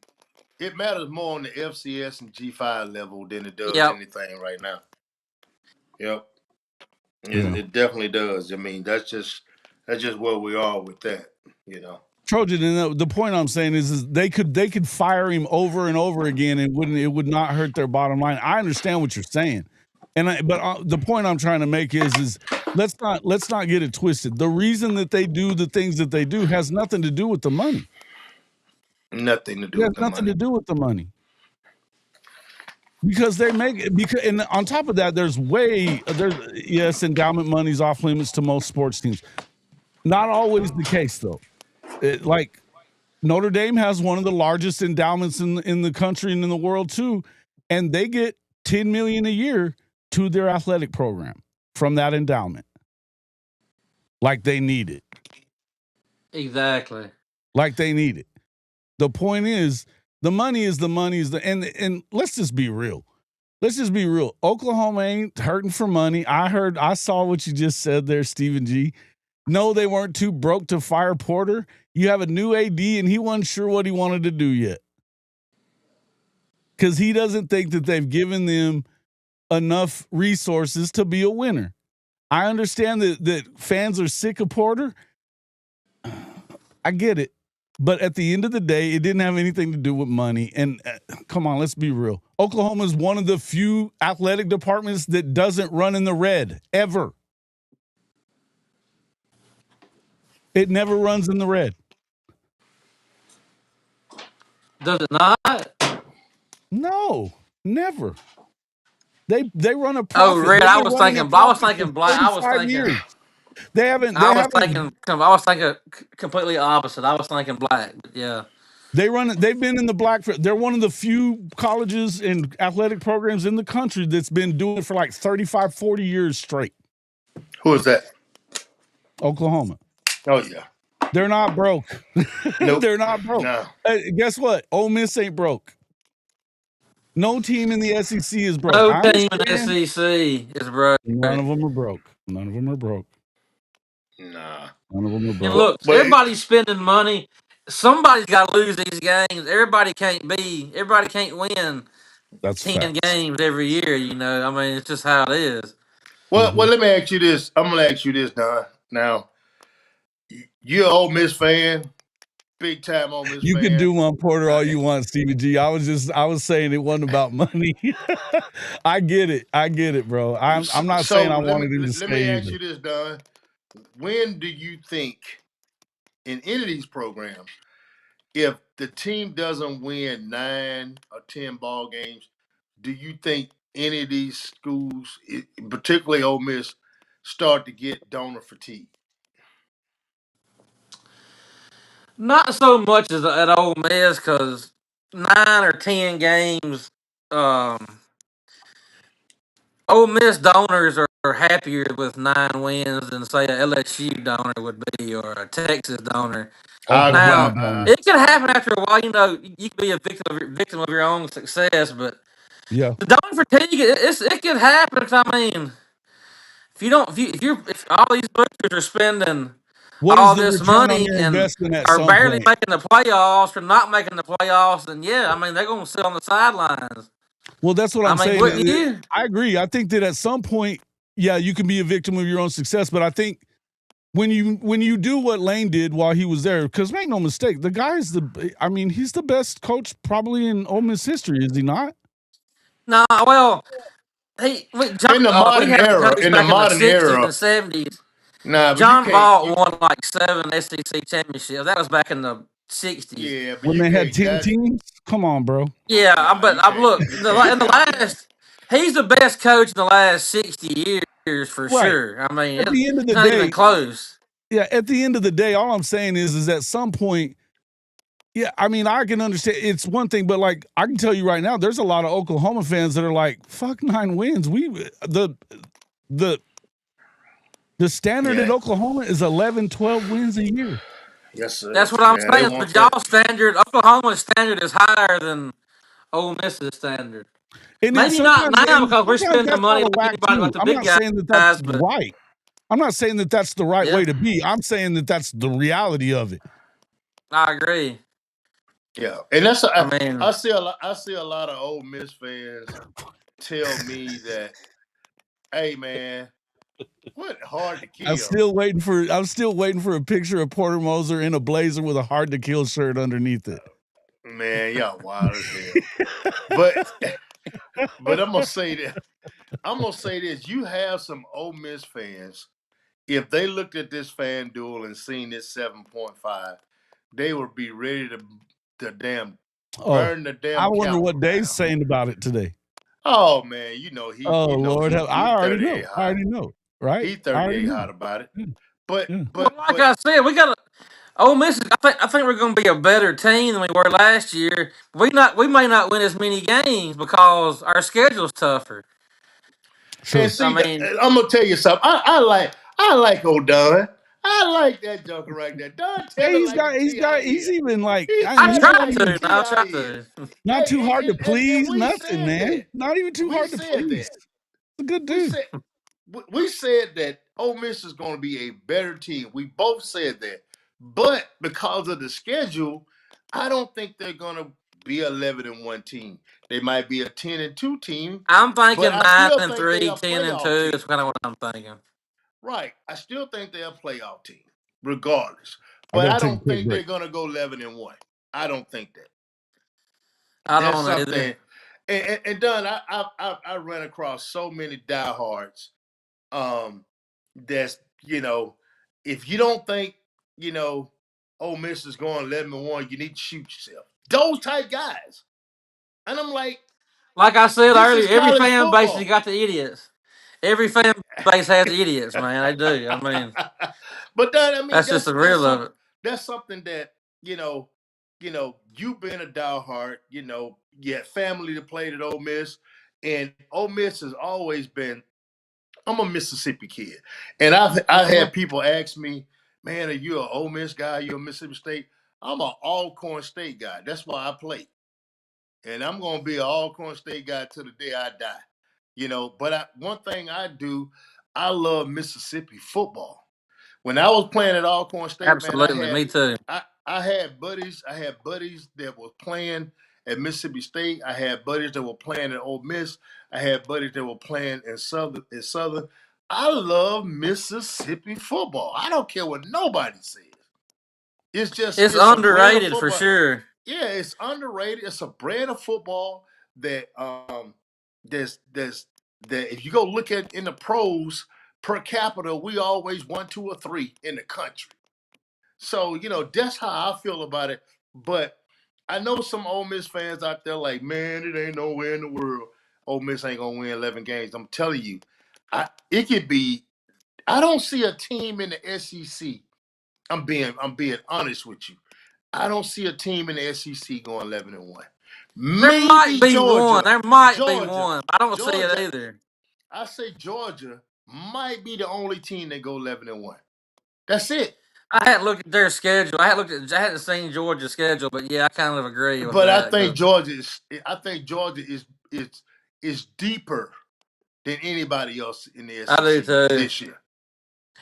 the FCS and G5 level than it does anything right now. Yep. It definitely does. I mean, that's just where we are with that. Trojan, and the point I'm saying is they could fire him over and over again, and it would not hurt their bottom line. I understand what you're saying, but the point I'm trying to make is let's not get it twisted. The reason that they do the things that they do has nothing to do with the money. Nothing to do with the money. Because and on top of that, there's endowment money's off limits to most sports teams. Not always the case though. Like Notre Dame has one of the largest endowments in the country and in the world too, and they get $10 million a year to their athletic program from that endowment. like they need it. Exactly. Like they need it. The point is, the money is the money is the and let's just be real. Let's just be real. Oklahoma ain't hurting for money. I saw what you just said there, Stephen G. No, they weren't too broke to fire Porter. You have a new AD, and he wasn't sure what he wanted to do yet. Because he doesn't think that they've given them enough resources to be a winner. I understand that fans are sick of Porter. I get it. But at the end of the day, it didn't have anything to do with money. And come on, let's be real. Oklahoma is one of the few athletic departments that doesn't run in the red, ever. It never runs in the red. Does it not? No, never. They run a profit. Oh, red. They've I been was running thinking. a I was profit thinking for black. I was 35 thinking. years. They haven't. I was thinking completely opposite. I was thinking black. But yeah. They've been in the black. They're one of the few colleges and athletic programs in the country that's been doing it for like 35, 40 years straight. Who is that? Oklahoma. Oh, yeah. They're not broke. Nope. They're not broke. No. Guess what? Ole Miss ain't broke. No team in the SEC is broke. No I team in the understand. SEC is broke. None of them are broke. None of them are broke. Nah. None of them are And broke. look, But everybody's spending money. Somebody's got to lose these games. Everybody can't win That's 10 facts. games every year. You know, I mean, it's just how it is. well, let me ask you this. I'm gonna ask you this, Don. Now, you're an Ole Miss fan, big time Ole Miss You fan. can do on Porter all you want, Stevie G. I was saying it wasn't about money. I get it, bro. I'm not saying I wanted him to stay. Let me ask either. you this, Don. When do you think in any of these programs, if the team doesn't win 9 or 10 ball games, do you think any of these schools, particularly Ole Miss, start to get donor fatigue? Not so much as at Ole Miss because 9 or 10 games, Ole Miss donors are happier with 9 wins than say a LSU donor would be or a Texas donor. Now, it can happen after a while. You know, you can be a victim of your own success, but Yeah. the donor fatigue, it can happen. 'Cause I mean, if all these boosters are spending What all is the this return on money their and investment at are some barely point? making the playoffs or not making the playoffs, then yeah, I mean they're gonna sit on the sidelines. Well, that's what I'm saying. Wouldn't you? I agree. I think that at some point, yeah, you can be a victim of your own success, but I think when you do what Lane did while he was there, because make no mistake, the guy's he's the best coach probably in Ole Miss history, is he not? No, well, In the modern era, in the 60s and 70s. Nah, John Vaught won like 7 SEC championships. That was back in the 60s. Yeah, when they had 10 teams. Come on, bro. Yeah, but look, in the last, he's the best coach in the last 60 years for sure. I mean, at the end of the it's not day, even close. Yeah, at the end of the day, all I'm saying is at some point, yeah, I mean, I can understand it's one thing, but like I can tell you right now, there's a lot of Oklahoma fans that are like, "Fuck 9 wins." The standard at Oklahoma is 11, 12 wins a year. Yes, sir. That's what I'm saying. But y'all's standard, Oklahoma's standard is higher than Ole Miss's standard. And maybe not now because we're spending the money like anybody with the I'm big not guys. saying that that's right. I'm not saying that that's the right way to be. I'm saying that that's the reality of it. I agree. Yeah, and that's I see a lot of Ole Miss fans tell me that, hey man, what hard to kill? I'm still waiting for a picture of Porter Moser in a blazer with a hard to kill shirt underneath it. Man, y'all wild as hell. But I'm gonna say that. I'm gonna say this. You have some Ole Miss fans. If they looked at this FanDuel and seen this 7.5, they would be ready to burn the damn. I wonder what Dave's saying about it today. Oh man, you know he. Oh Lord, I already know. High. I already know, right? He 38 hot about it. But like I said, we got Ole Miss. I think we're going to be a better team than we were last year. We may not win as many games because our schedule's tougher. Sure. And see, I'm gonna tell you something. I like O'Don. I like that joker right there. Don't tell Hey, it like the he's TI is. even like, He I I he's tell it not try like the even to. I TI try is. to. not too hard to please, We nothing, said man. that. Not even too We hard to said please. that. A good We dude. said we said that Ole Miss is going to be a better team. We both said that, but because of the schedule, I don't think they're going to be 11-1 team. They might be a 10-2 team, I'm but thinking I nine still and think they're three, a 10 and playoff two. team. That's kind of what I'm thinking. Right. I still think they're a playoff team, regardless. I But gotta I take a don't quick think they're break. going to go 11-1. I don't think that. I That's don't either. something. And Don, I ran across so many diehards. That's if you don't think you know, Ole Miss is going 11-1, you need to shoot yourself. Those type guys, and I'm like, Like I said this is earlier, every college fan base has football. got the idiots. Every fan base has idiots, man. They do. I mean, But Don, I mean that's just the real of it. that's something that you being a diehard, you had family that played at Ole Miss, and Ole Miss has always been. I'm a Mississippi kid, and I Mhm. had people ask me, "Man, are you an Ole Miss guy? You a Mississippi State?" I'm an Alcorn State guy. That's why I play, and I'm gonna be an Alcorn State guy till the day I die. But one thing I do, I love Mississippi football. When I was playing at Alcorn State, man, Absolutely, me too. I had buddies. I had buddies that were playing at Mississippi State. I had buddies that were playing at Ole Miss. I had buddies that were playing in Southern. I love Mississippi football. I don't care what nobody says. It's It's a brand of underrated for football. sure. Yeah, it's underrated. It's a brand of football that there's that if you go look at in the pros per capita, we always 1, 2, or 3 in the country. So, that's how I feel about it. But I know some Ole Miss fans out there like, man, it ain't nowhere in the world. Ole Miss ain't gonna win 11 games. I'm telling you, it could be. I don't see a team in the SEC. I'm being honest with you. I don't see a team in the SEC going 11-1. There might Maybe be one. Georgia, There might be Georgia, one. I don't see it Georgia. either. I say Georgia might be the only team that go 11-1. That's it. I hadn't looked at their schedule. I hadn't seen Georgia's schedule, but yeah, I kind of agree with But I that. think 'Cause Georgia is. I think Georgia is deeper than anybody else in the I do SEC too. this year.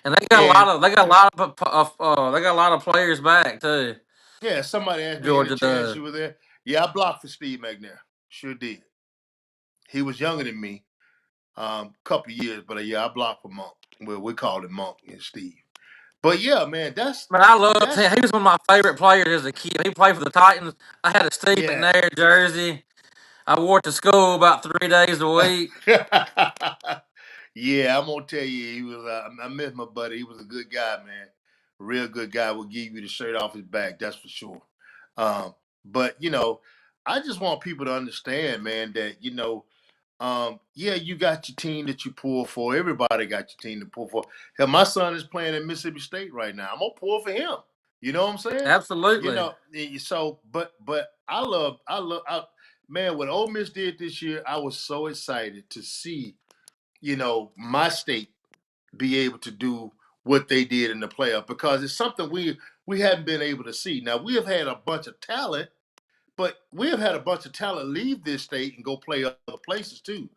And they got a And lot of they got a lot of players back too. yeah, somebody asked me in the Georgia chat, does. you were there. Yeah, I blocked for Steve McNair. Sure did. He was younger than me, couple years, but yeah, I blocked for Monk. Well, we called him Monk and Steve. But yeah, man, But I loved him. that's He was one of my favorite players as a kid. He played for the Titans. I had a Steve yeah. McNair jersey. I wore it to school about 3 days a week. Yeah, I'm gonna tell you, he was. I miss my buddy. He was a good guy, man. A real good guy. Will give you the shirt off his back. That's for sure. But I just want people to understand, man, that yeah, you got your team that you pull for. Everybody got your team to pull for. Hell, my son is playing at Mississippi State right now. I'm gonna pull for him. You know what I'm saying? Absolutely. So, but man, what Ole Miss did this year, I was so excited to see, my state be able to do what they did in the playoff because it's something we hadn't been able to see. Now we have had a bunch of talent, but we have had a bunch of talent leave this state and go play other places too,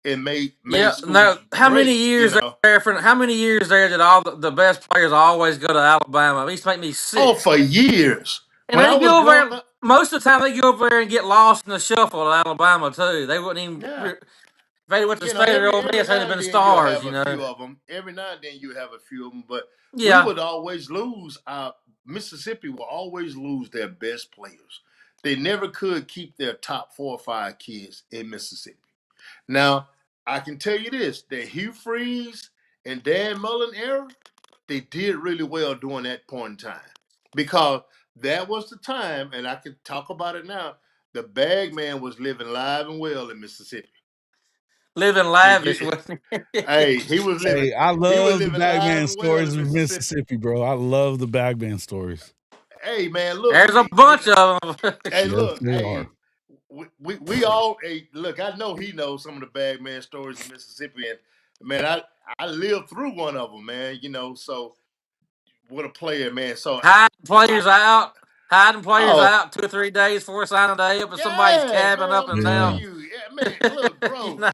and made Yeah. schools No. How many great. years there? How many years there did all the best players always go to Alabama? It used to make me Oh, sick. for years And when I they was go over growing there. up. Most of the time, they go over there and get lost in the shuffle at Alabama too. They wouldn't even. Yeah. If they went to state or Every Ole every Miss, they'd now have and been then you'll stars. have a few of them. Every now and then you have a few of them, but we Yeah. would always lose. Mississippi will always lose their best players. They never could keep their top 4 or 5 kids in Mississippi. Now, I can tell you this: the Hugh Freeze and Dan Mullen era, they did really well during that point in time because that was the time, and I can talk about it now. The bag man was living live and well in Mississippi. Living He lavish get, with. hey, he was living. Hey, I He was love the living live Bagman and well stories in of Mississippi. Mississippi, bro. I love the Bagman stories. Hey, man, look. There's a bunch of them. Hey, Yes, look. they are. Hey, we all. Hey, look. I know he knows some of the bag man stories in Mississippi, and man, I lived through one of them, man. So What a player, man. So hiding players out, 2 or 3 days before a signing day up in somebody's yeah, cabin man, up I'm in Yeah. telling town. you, yeah, man. Look, You bro, know?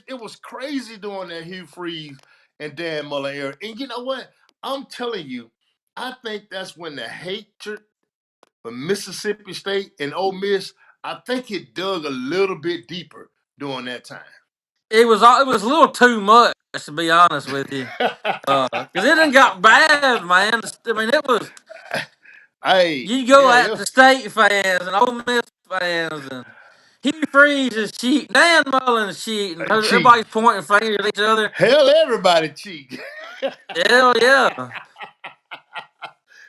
it was crazy during that Hugh Freeze and Dan Mullen era. And you know what? I'm telling you, I think that's when the hatred for Mississippi State and Ole Miss, I think it dug a little bit deeper during that time. It was a little too much, to be honest with you, because it didn't got bad, man. I mean, it was you go at the State fans and Ole Miss fans and Hugh Freeze is cheating, Dan Mullen is cheating. Everybody's pointing fingers at each other. Hell, everybody cheat. Hell yeah.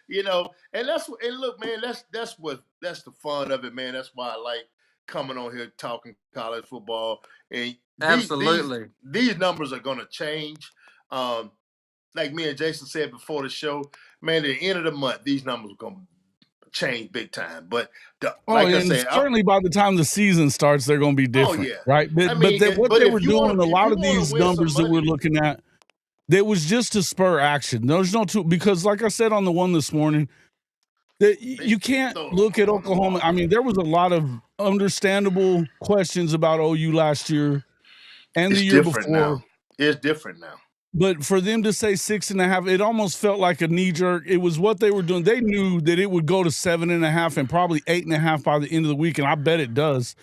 You know, and look, man, that's the fun of it, man. That's why I like coming on here talking college football. And Absolutely. these numbers are gonna change. Like me and Jason said before the show, man, at the end of the month, these numbers are gonna change big time. But like I said, certainly by the time the season starts, they're going to be different, right? But, what they were doing, a lot of these numbers that we're looking at, that was just to spur action. There's no because, like I said on the one this morning, that you can't look at Oklahoma. I mean, there was a lot of understandable questions about OU last year and the year before. Now. It's different now. But for them to say 6.5, it almost felt like a knee jerk. It was what they were doing. They knew that it would go to 7.5 and probably 8.5 by the end of the week, and I bet it does.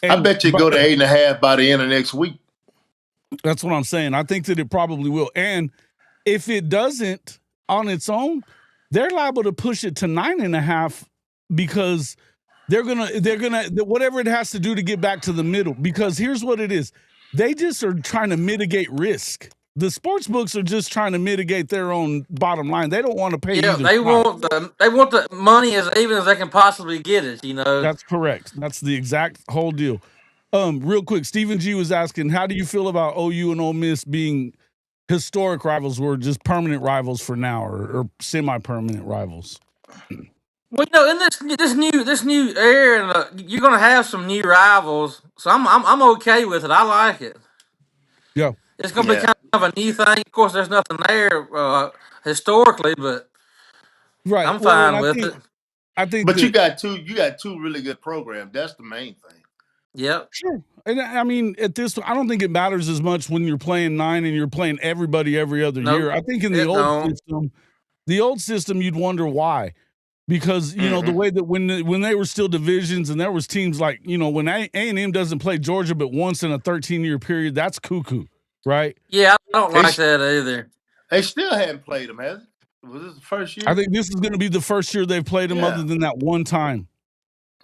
I bet you go to 8.5 by the end of next week. That's what I'm saying. I think that it probably will. And if it doesn't on its own, they're liable to push it to 9.5 because they're gonna whatever it has to do to get back to the middle. Because here's what it is: they just are trying to mitigate risk. The sports books are just trying to mitigate their own bottom line. They don't want to pay. Yeah, they want the money as even as they can possibly get it. You know, that's correct. That's the exact whole deal. Real quick, Stephen G was asking, how do you feel about OU and Ole Miss being historic rivals, or just permanent rivals for now, or semi-permanent rivals? Well, you know, in this new era, you're gonna have some new rivals, so I'm okay with it. I like it. Yeah, it's gonna be kind of a new thing. Of course, there's nothing there historically, but right, I'm fine with it. I think, but you got two really good programs. That's the main thing. Yep. Sure. And I mean, at this, I don't think it matters as much when you're playing 9 and you're playing everybody every other year. I think in the old system, you'd wonder why. Because, you know, the way that when they were still divisions and there was teams like, you know, when A&M doesn't play Georgia but once in a 13-year period, that's cuckoo, right? Yeah, I don't like that either. They still haven't played them, has it? Was this the first year? I think this is going to be the first year they've played them other than that one time.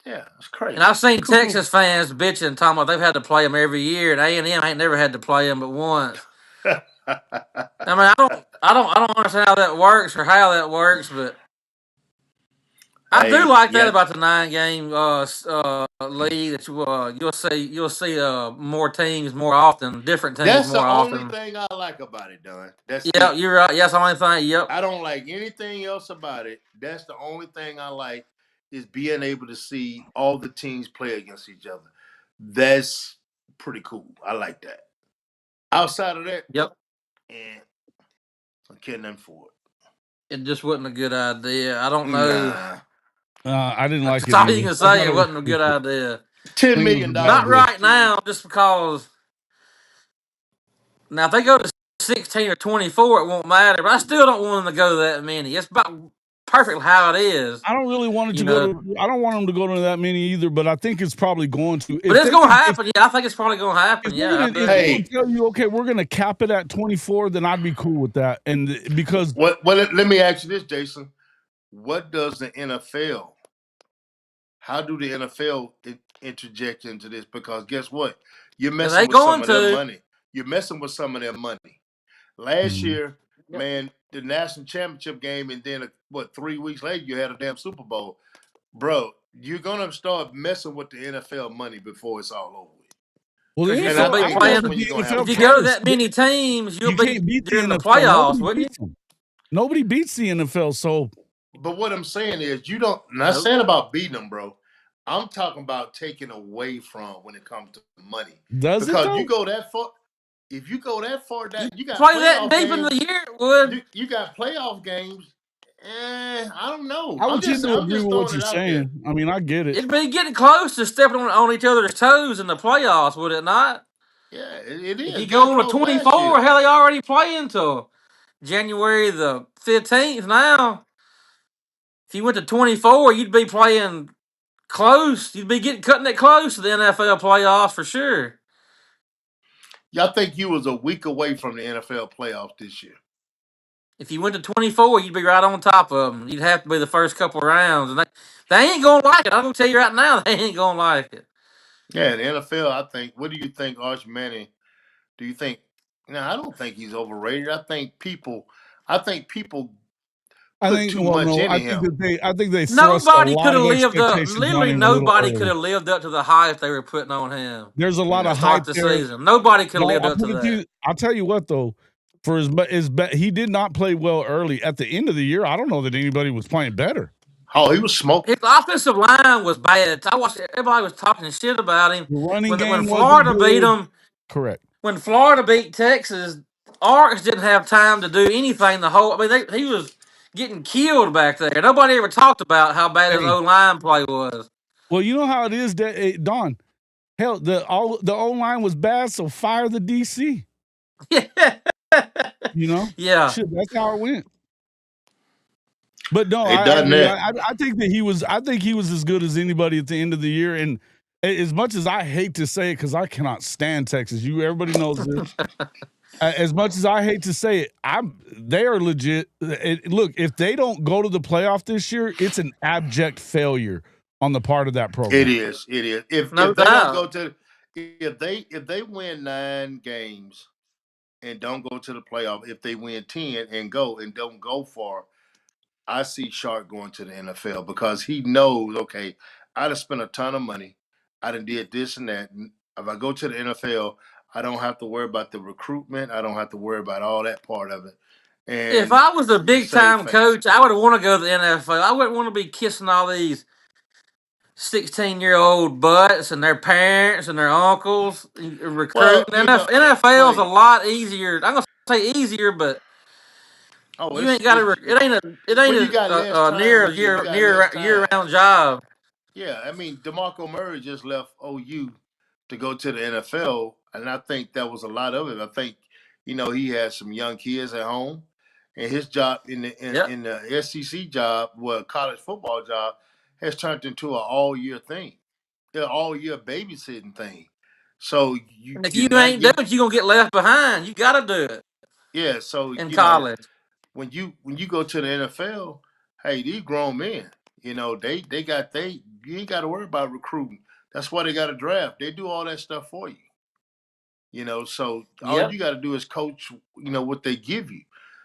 Yeah, it's crazy. And I've seen Texas fans bitching, talking about they've had to play them every year, and A&M ain't never had to play them but once. I mean, I don't understand how that works or how that works, but I do like that about the 9-game league, that you'll see more teams more often, different teams more often. That's the only thing I like about it, Don. Yeah, you're right. That's the only thing. Yep. I don't like anything else about it. That's the only thing I like, is being able to see all the teams play against each other. That's pretty cool. I like that. Outside of that, and I can't name for it. It just wasn't a good idea. I don't know. I didn't like it. That's all you can say. It wasn't a good idea. $10 million. Not right now, just because. Now, if they go to 16 or 24, it won't matter. But I still don't want them to go that many. It's about perfect how it is. I don't really want it to go to. I don't want them to go to that many either. But I think it's probably going to. But it's going to happen. Yeah, I think it's probably going to happen. If they tell you, okay, we're going to cap it at 24, then I'd be cool with that. And because let me ask you this, Jason. What does the NFL? How do the NFL interject into this? Because guess what? You're messing with some of their money. You're messing with some of their money. Last year, man, the national championship game, and then 3 weeks later, you had a damn Super Bowl. Bro, you're gonna start messing with the NFL money before it's all over with. Well, if you go to that many teams, you'll be in the playoffs, wouldn't you? Nobody beats the NFL, so. But what I'm saying is, you don't. Not saying about beating them, bro. I'm talking about taking away from when it comes to money. Does because it? You go that far. if you go that far, You that you got play that playoff deep in the games. year, it would. You got playoff games. I don't know. I I'm would tend just to I'm agree just with what throwing you're it out there. saying. I mean, I get it. It'd be getting close to stepping on each other's toes in the playoffs, would it not? Yeah, it If is. you Get go on to close last 24, year. hell, they already playing till January the 15th now. If you went to 24, you'd be playing close. You'd be cutting it close to the NFL playoffs for sure. Y'all think you was a week away from the NFL playoffs this year? If you went to 24, you'd be right on top of them. You'd have to be the first couple of rounds, and they ain't gonna like it. I'm gonna tell you right now, they ain't gonna like it. Yeah, the NFL. I think. What do you think, Arch Manning? Do you think? No, I don't think he's overrated. I think people. I Put think, too well, much no, into him. I think they thrust a Nobody could lot have of lived up. expectations on Literally, him a little nobody could early. have lived up to the hype they were putting on him There's a lot to of Yeah. hype start the there. season. Nobody could have No, lived up to that. I'll tell you what though, for he did not play well early. At the end of the year, I don't know that anybody was playing better. Oh, he was smoking. His offensive line was bad. I watched everybody was talking shit about him The running when game wasn't Florida beat good. him. Correct. When Florida beat Texas, Arks didn't have time to do anything. I mean, he was getting killed back there. Nobody ever talked about how bad his Hey, O line play was. well, you know how it is, Don. Hell, the O line was bad, so fire the DC. Yeah, You know, yeah. shit, that's how it went. But no, It I done agree. that. I think that he was. I think he was as good as anybody at the end of the year. And as much as I hate to say it, because I cannot stand Texas, everybody knows this. As much as I hate to say it, they are legit. Look, if they don't go to the playoff this year, it's an abject failure on the part of that program. It is. It is. No If they don't doubt. go to, if they win 9 games and don't go to the playoff, if they win 10 and don't go far, I see Shark going to the NFL because he knows, okay, I done spent a ton of money. I done did this and that. And if I go to the NFL, I don't have to worry about the recruitment. I don't have to worry about all that part of it. If And I was a big save time face. coach, I would want to go to the NFL. I wouldn't want to be kissing all these 16-year-old butts and their parents and their uncles recruiting. Well, NFL is a lot easier. I'm gonna say easier, but you ain't got to. It ain't you got less a time with it. You got less time. year round job. Yeah, I mean, DeMarco Murray just left OU to go to the NFL, and I think that was a lot of it. I think, he had some young kids at home, and his job in Yep. the SEC job, college football job, has turned into an all-year thing, an all-year babysitting thing. So And if you ain't doing it, you're gonna get left behind. You got to do it. Yeah, so in college. When you go to the NFL, hey, these grown men, they got you ain't got to worry about recruiting. That's why they got a draft. They do all that stuff for you. So all Yep. you got to do is coach. What they give you.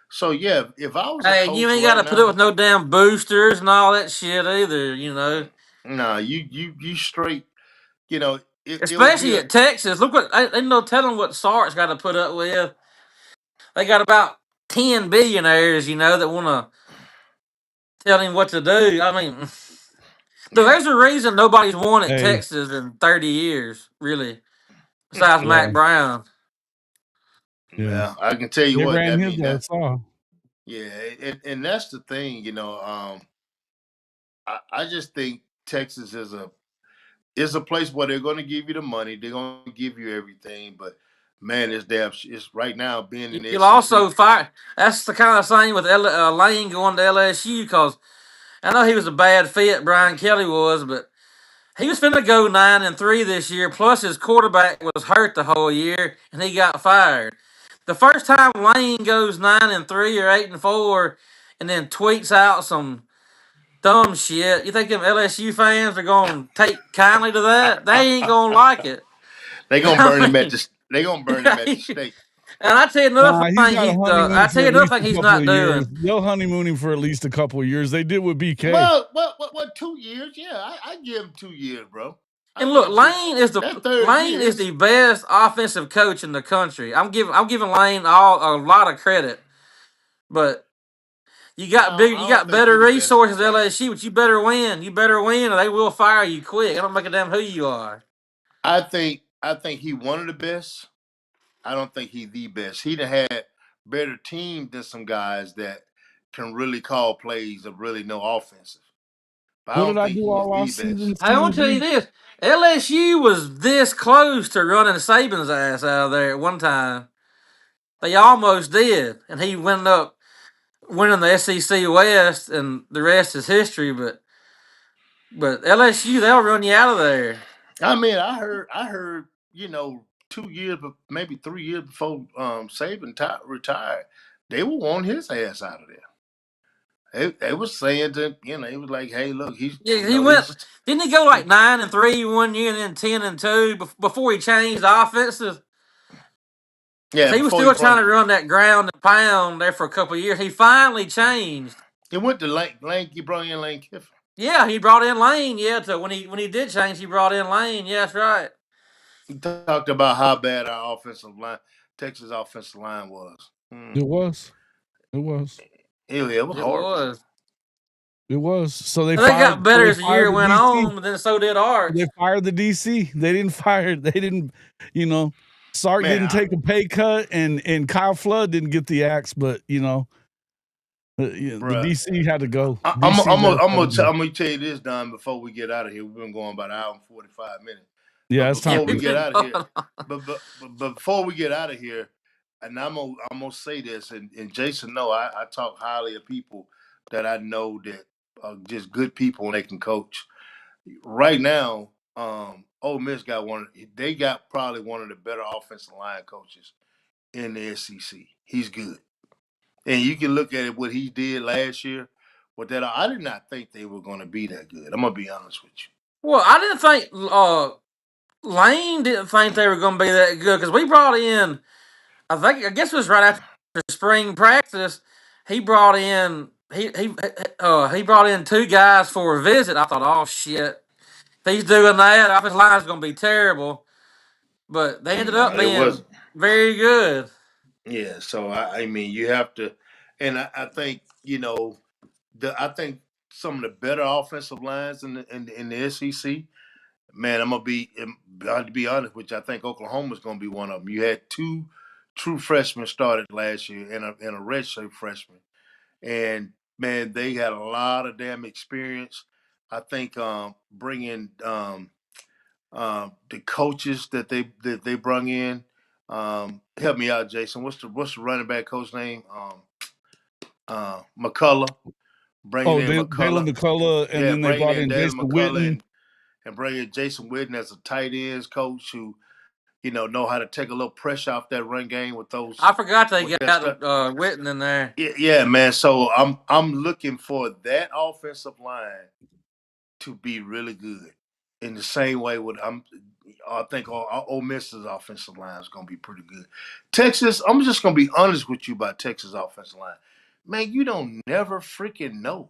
So yeah, if I was Hey, a coach you ain't got to right put up now, with no damn boosters and all that shit either. nah, you straight. It would be Especially at Texas. Look what ain't no telling what Sark's got to put up with. They got about 10 billionaires, that want to tell him what to do. I mean, so there's a reason nobody's won at Hey, Texas in 30 years, really, besides yeah, Mac Brown. yeah. Yeah, I can tell you They what. ran I his mean, ass off. yeah, and that's the thing. I just think Texas is a place where they're going to give you the money, they're going to give you everything, but man, it's right now being in the You'll SEC. also fire. That's the kind of thing with Lane going to LSU because I know he was a bad fit. Brian Kelly was, but he was finna go 9-3 this year. Plus, his quarterback was hurt the whole year, and he got fired. The first time Lane goes 9-3 or 8-4, and then tweets out some dumb shit, you think them LSU fans are gonna take kindly to that? They ain't gonna like it. They're going to burn him at the And stake. I tell you another He's thing. got to honeymoon for at least a He's couple not of years. doing. They'll honeymoon him for at least a couple of years. They did with BK. Well, 2 years? Yeah, I give him 2 years, bro. And look, Lane is that the best offensive coach in the country. I'm giving Lane a lot of credit, but you got better resources at LSU, but you better win. You better win, or they will fire you quick. I don't make a damn who you are. I think he one of the best. I don't think he's the best. He'd have had better team than some guys that can really call plays of really no offensive. But I What did don't I think do he's all the off best. season, I want to tell you CMB? this: LSU was this close to running Saban's ass out of there at one time. They almost did, and he went up winning the SEC West, and the rest is history. But LSU, they'll run you out of there. I mean, I heard, 2 years, maybe 3 years before Saban retired, they were wanting his ass out of there. They was saying that, he was like, hey, look, Yeah, he went. he's Didn't he go like 9-3 one year, and then 10-2 before he changed the offenses? Because yeah, he was before he still trying brought to run that ground and pound there for a couple of years. He finally changed. it went to Lane, he brought in Lane Kiffin. Yeah, he brought in Lane. Yeah, to when he did change, he brought in Lane. Yeah, that's right. He talked about how bad our Texas offensive line was. It was. It was. It was It horrible. was. It was. So they They fired. got better They as the fired year the went DC. on, but then so did Arch. They fired the DC. They didn't fire. They didn't. Sark Man, didn't take a pay cut, and Kyle Flood didn't get the axe. But the DC had to go. I'm DC gonna tell you this, Don. Before we get out of here, we've been going about an hour and 45 minutes. Yeah, it's time. Before we get out of here, but before we get out of here, and I'm gonna say this, and Jason, I talk highly of people that I know that are just good people and they can coach. Right now, Ole Miss they got probably one of the better offensive line coaches in the SEC. He's good. And you can look at it, what he did last year. With that, I did not think they were going to be that good. I'm going to be honest with you. Well, I didn't think Lane didn't think they were going to be that good because we brought in. I guess it was right after spring practice. He brought in he brought in two guys for a visit. I thought, oh shit, if he's doing that, offensive line is going to be terrible. But they ended up No, it being wasn't. very good. Yeah, so I mean, you have to, and I think I think some of the better offensive lines in the SEC. Man, I have to be honest with you. I think Oklahoma's going to be one of them. You had two true freshmen started last year and a redshirt freshman, and man, they had a lot of damn experience. I think bringing the coaches that they brung in. Help me out, Jason. What's the running back coach name? McCullough. Bringing in Dalen McCullough. McCullough, and then they bringing brought in in Dalen Jason McCullough Witten. and bringing Jason Witten as a tight ends coach who, know how to take a little pressure off that run game with those. I forgot they got Witten in there. Yeah, man. So I'm looking for that offensive line to be really good. In the same way, I think Ole Miss's offensive line is going to be pretty good. Texas, I'm just going to be honest with you about Texas offensive line. Man, you don't never freaking know.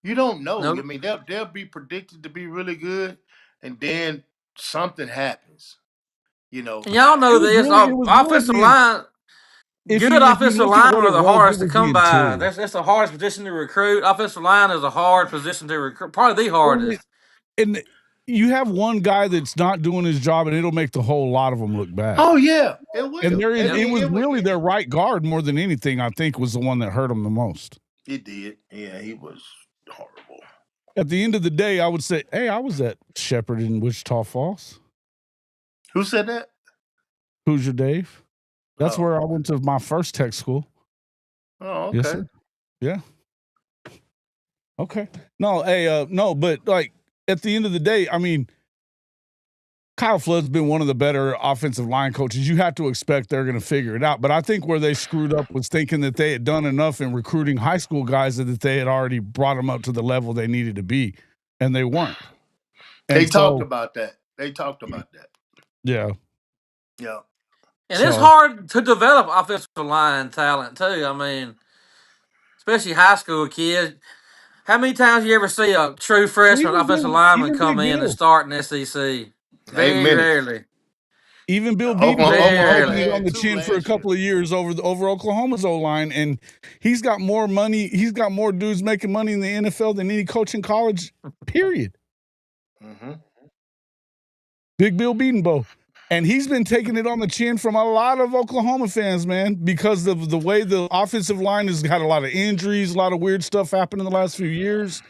You don't know. Nope. I mean, they'll be predicted to be really good, and then something happens. And y'all know this. Offensive line. Good offensive linemen are the hardest to come by. That's the hardest position to recruit. Offensive line is a hard position to recruit. Probably the hardest. And you have one guy that's not doing his job, and it'll make the whole lot of them look bad. Oh yeah, it will. And it was really their right guard more than anything. I think was the one that hurt them the most. It did. Yeah, he was horrible. At the end of the day, I would say, hey, I was at Shepherd in Wichita Falls. Who said that? Hoosier Dave. That's where I went to my first tech school. Oh, okay. Yes, sir. Yeah. Okay. No, hey, no, but like at the end of the day, I mean, Kyle Flood's been one of the better offensive line coaches. You have to expect they're going to figure it out. But I think where they screwed up was thinking that they had done enough in recruiting high school guys that they had already brought them up to the level they needed to be, and they weren't. They talked about that. Yeah. Yeah. And it's hard to develop offensive line talent too. I mean, especially high school kids. How many times you ever see a true freshman offensive lineman come in and start in SEC? Very rarely. Even Bill Beaton on the chin for a couple of years over Oklahoma's O-line, and he's got more money. He's got more dudes making money in the NFL than any coach in college, period. Mm-hmm. Big Bill Beaton, Bo. And he's been taking it on the chin from a lot of Oklahoma fans, man, because of the way the offensive line has had a lot of injuries, a lot of weird stuff happened in the last few years.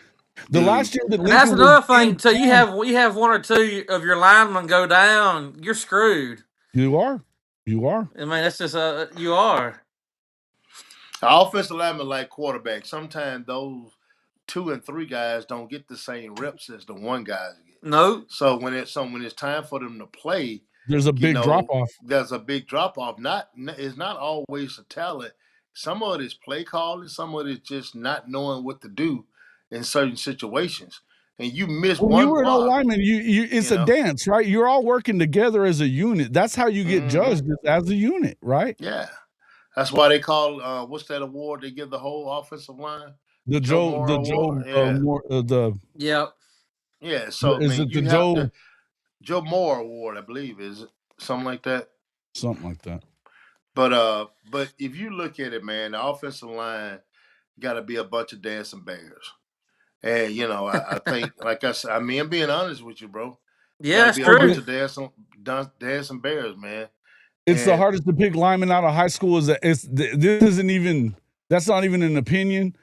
The last year that And that's Lincoln was another thing in too. You town, have one or two of your linemen go down, you're screwed. you are. I mean, that's just you are. The offensive linemen like quarterbacks. Sometimes those 2 and 3 guys don't get the same reps as the one guys get. Nope. So when it's time for them to play, there's a big drop off. There's a big drop off. It's not always a talent. Some of it is play calling. Some of it is just not knowing what to do in certain situations. And you miss When one you were an block. O-lineman, it's a dance, right? You're all working together as a unit. That's how you get judged, as a unit, right? Yeah. That's why they call what's that award they give the whole offensive line? The Joe Moore. Yep. Yeah. So is it the Joe Moore Award, I believe, is it something like that? Something like that. But if you look at it, man, the offensive line got to be a bunch of dancing bears. And I think, like I said, I'm being honest with you, bro. Yeah, that's be true. A bunch of dancing bears, man. It's the hardest to pick linemen out of high school. That's not even an opinion.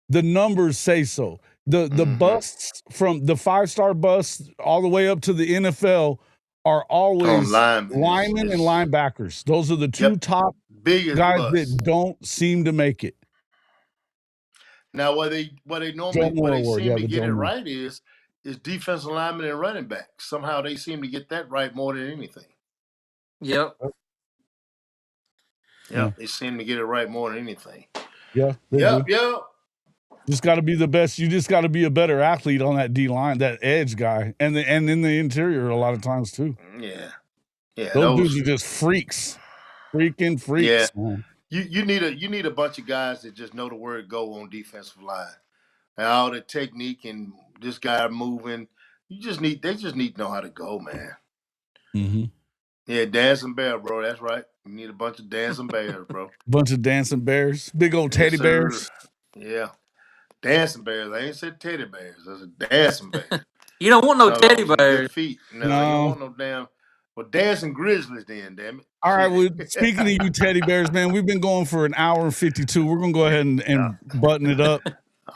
The numbers say so. The busts from the 5-star busts all the way up to the NFL are always linemen and linebackers. Those are the two top biggest guys busts that don't seem to make it. Now, what they normally seem to get it right is defensive linemen and running backs. Somehow they seem to get that right more than anything. Yep. Yeah, they seem to get it right more than anything. Yeah. Yep. Just got to be the best. You just got to be a better athlete on that D line, that edge guy, and in the interior a lot of times too. Yeah. Those dudes are just freaking freaks. Yeah. Man. You need a bunch of guys that just know the word go on defensive line, and all the technique and this guy moving. They just need to know how to go, man. Mm-hmm. Yeah, dancing bear, bro. That's right. You need a bunch of dancing bears, bro. Bunch of dancing bears, big old teddy bears. Yeah, dancing bears. I ain't said teddy bears. That's a dancing bear. You don't want no teddy bears. Feet. No, you don't want no damn. Well, dancing grizzlies, then, damn it. All right. Well, speaking of you teddy bears, man, we've been going for an hour and 52. We're gonna go ahead and button it up.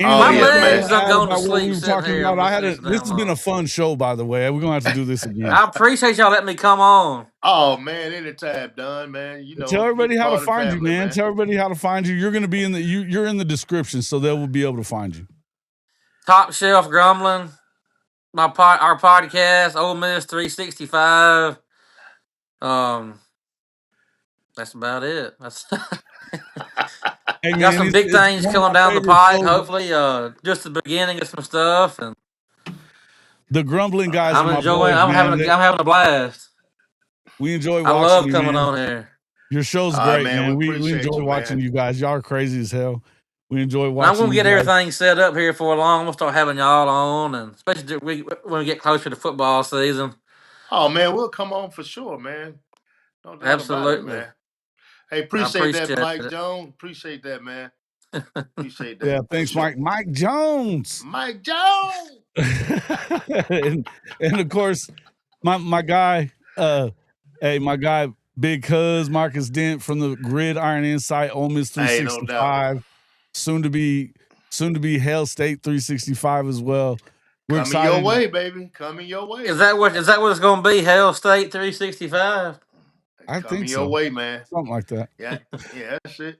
My legs are going to sleep. We were talking about. This has been a fun show, by the way. We're gonna have to do this again. I appreciate y'all letting me come on. Oh man, anytime, done, man. Tell everybody how to find you, man. Tell everybody how to find you. You're gonna be in you're in the description, so they will be able to find you. Top Shelf Grumbling, our podcast, Ole Miss 365. That's about it. Hey, man, got some big things coming down the pike. Hopefully, just the beginning of some stuff. And the Grumbling guys. I'm enjoying. I'm having a blast. We enjoy watching. I love coming on here. Your show's great, man. We enjoy watching you guys. Y'all are crazy as hell. We enjoy watching. I'm gonna get everything set up here for long. I'm gonna start having y'all on, and especially when we get closer to football season. Oh man, we'll come on for sure, man. No doubt Absolutely, about it, man. Hey, appreciate that, Mike Jones. Appreciate that, man. Appreciate that. Yeah, thanks, Mike. Mike Jones. Mike Jones. and of course, my guy, my guy, Big Cuz Marcus Dent from the Gridiron Insight, Ole Miss 365. No soon to be Hell State 365 as well. We're excited. Coming your way, baby. Coming your way. Is that what it's going to be? Hell State 365. I think so. Your way, man. Something like that. Yeah, that's it.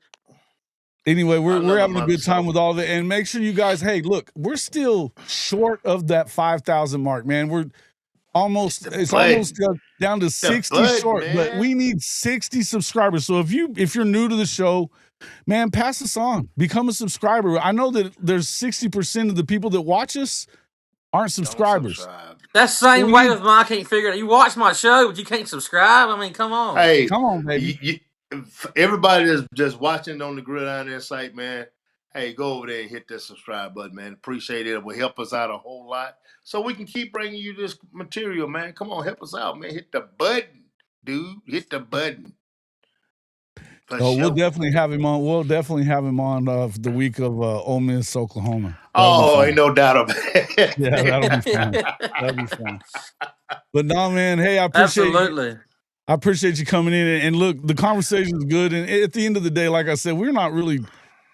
Anyway, we're having a good time with all that, and make sure you guys. Hey, look, we're still short of that 5,000 mark, man. We're almost almost down to 60 short, man. But we need 60 subscribers. So if you're new to the show, man, pass us on. Become a subscriber. I know that there's 60% of the people that watch us aren't subscribers. That's the same way with mine. I can't figure it out. You watch my show, but you can't subscribe. I mean, come on. Hey, come on, baby. Everybody that's just watching on the Gridiron Insight, man, hey, go over there and hit that subscribe button, man. Appreciate it. It will help us out a whole lot so we can keep bringing you this material, man. Come on, help us out, man. Hit the button, dude. Hit the button. We'll definitely have him on. We'll definitely have him on the week of Ole Miss, Oklahoma. Ain't no doubt about it. Yeah, that'll be fun. That'll be fun. But no, man. Hey, I appreciate Absolutely. I appreciate you coming in. And look, the conversation is good. And at the end of the day, like I said,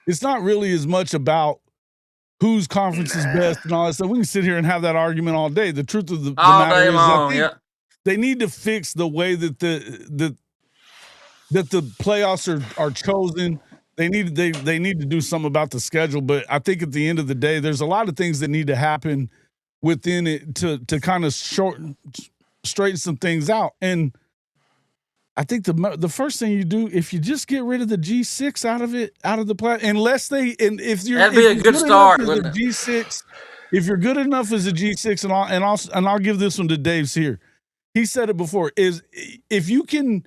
it's not really as much about whose conference is best and all that stuff. We can sit here and have that argument all day. The truth of the All matter day is, long, I think they need to fix the way that the playoffs are chosen. They need to do something about the schedule. But I think at the end of the day, there's a lot of things that need to happen within it to kind of straighten some things out. And I think the first thing you do, if you just get rid of the G6 out of the play, that'd be a good start, wouldn't it? G6, if you're good enough as a G6, and I'll give this one to Dave's here. He said it before, is if you can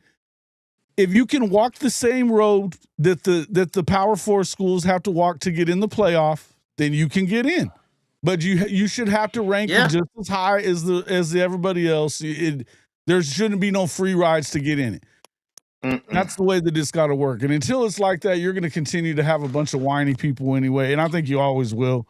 walk the same road that the Power 4 schools have to walk to get in the playoff, then you can get in. But you should have to rank just as high as everybody else. There shouldn't be no free rides to get in it. That's the way that it's got to work. And until it's like that, you're going to continue to have a bunch of whiny people anyway. And I think you always will.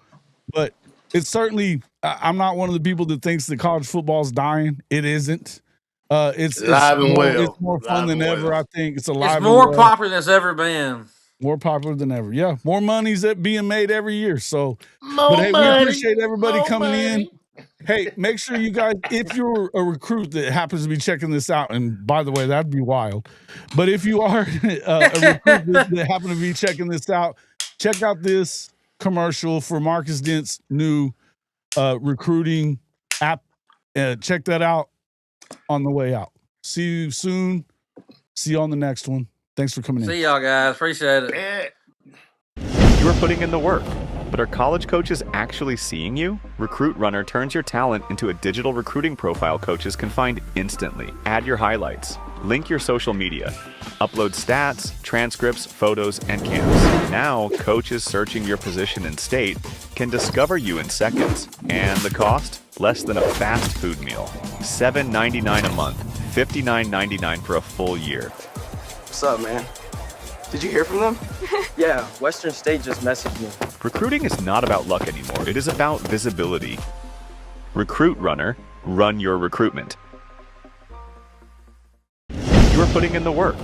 But it's certainly, I'm not one of the people that thinks that college football is dying. It isn't. It's live and well. It's more fun than ever. I think it's alive. It's more popular than it's ever been. More popular than ever. Yeah, more money's being made every year. So, we appreciate everybody coming in. Hey, make sure you guys, if you're a recruit that happens to be checking this out, and by the way, that'd be wild. But if you are a recruit that happen to be checking this out, check out this commercial for Marcus Dent's new recruiting app. Check that out on the way out. See you soon. See you on the next one. Thanks for coming in. See y'all guys. Appreciate it. You're putting in the work, but are college coaches actually seeing you? Recruit Runner turns your talent into a digital recruiting profile coaches can find instantly. Add your highlights, link your social media, upload stats, transcripts, photos, and camps. Now, coaches searching your position and state can discover you in seconds. And the cost? Less than a fast food meal. $7.99 a month, $59.99 for a full year. What's up, man? Did you hear from them? Yeah, Western State just messaged me. Recruiting is not about luck anymore. It is about visibility. Recruit Runner, run your recruitment. You're putting in the work.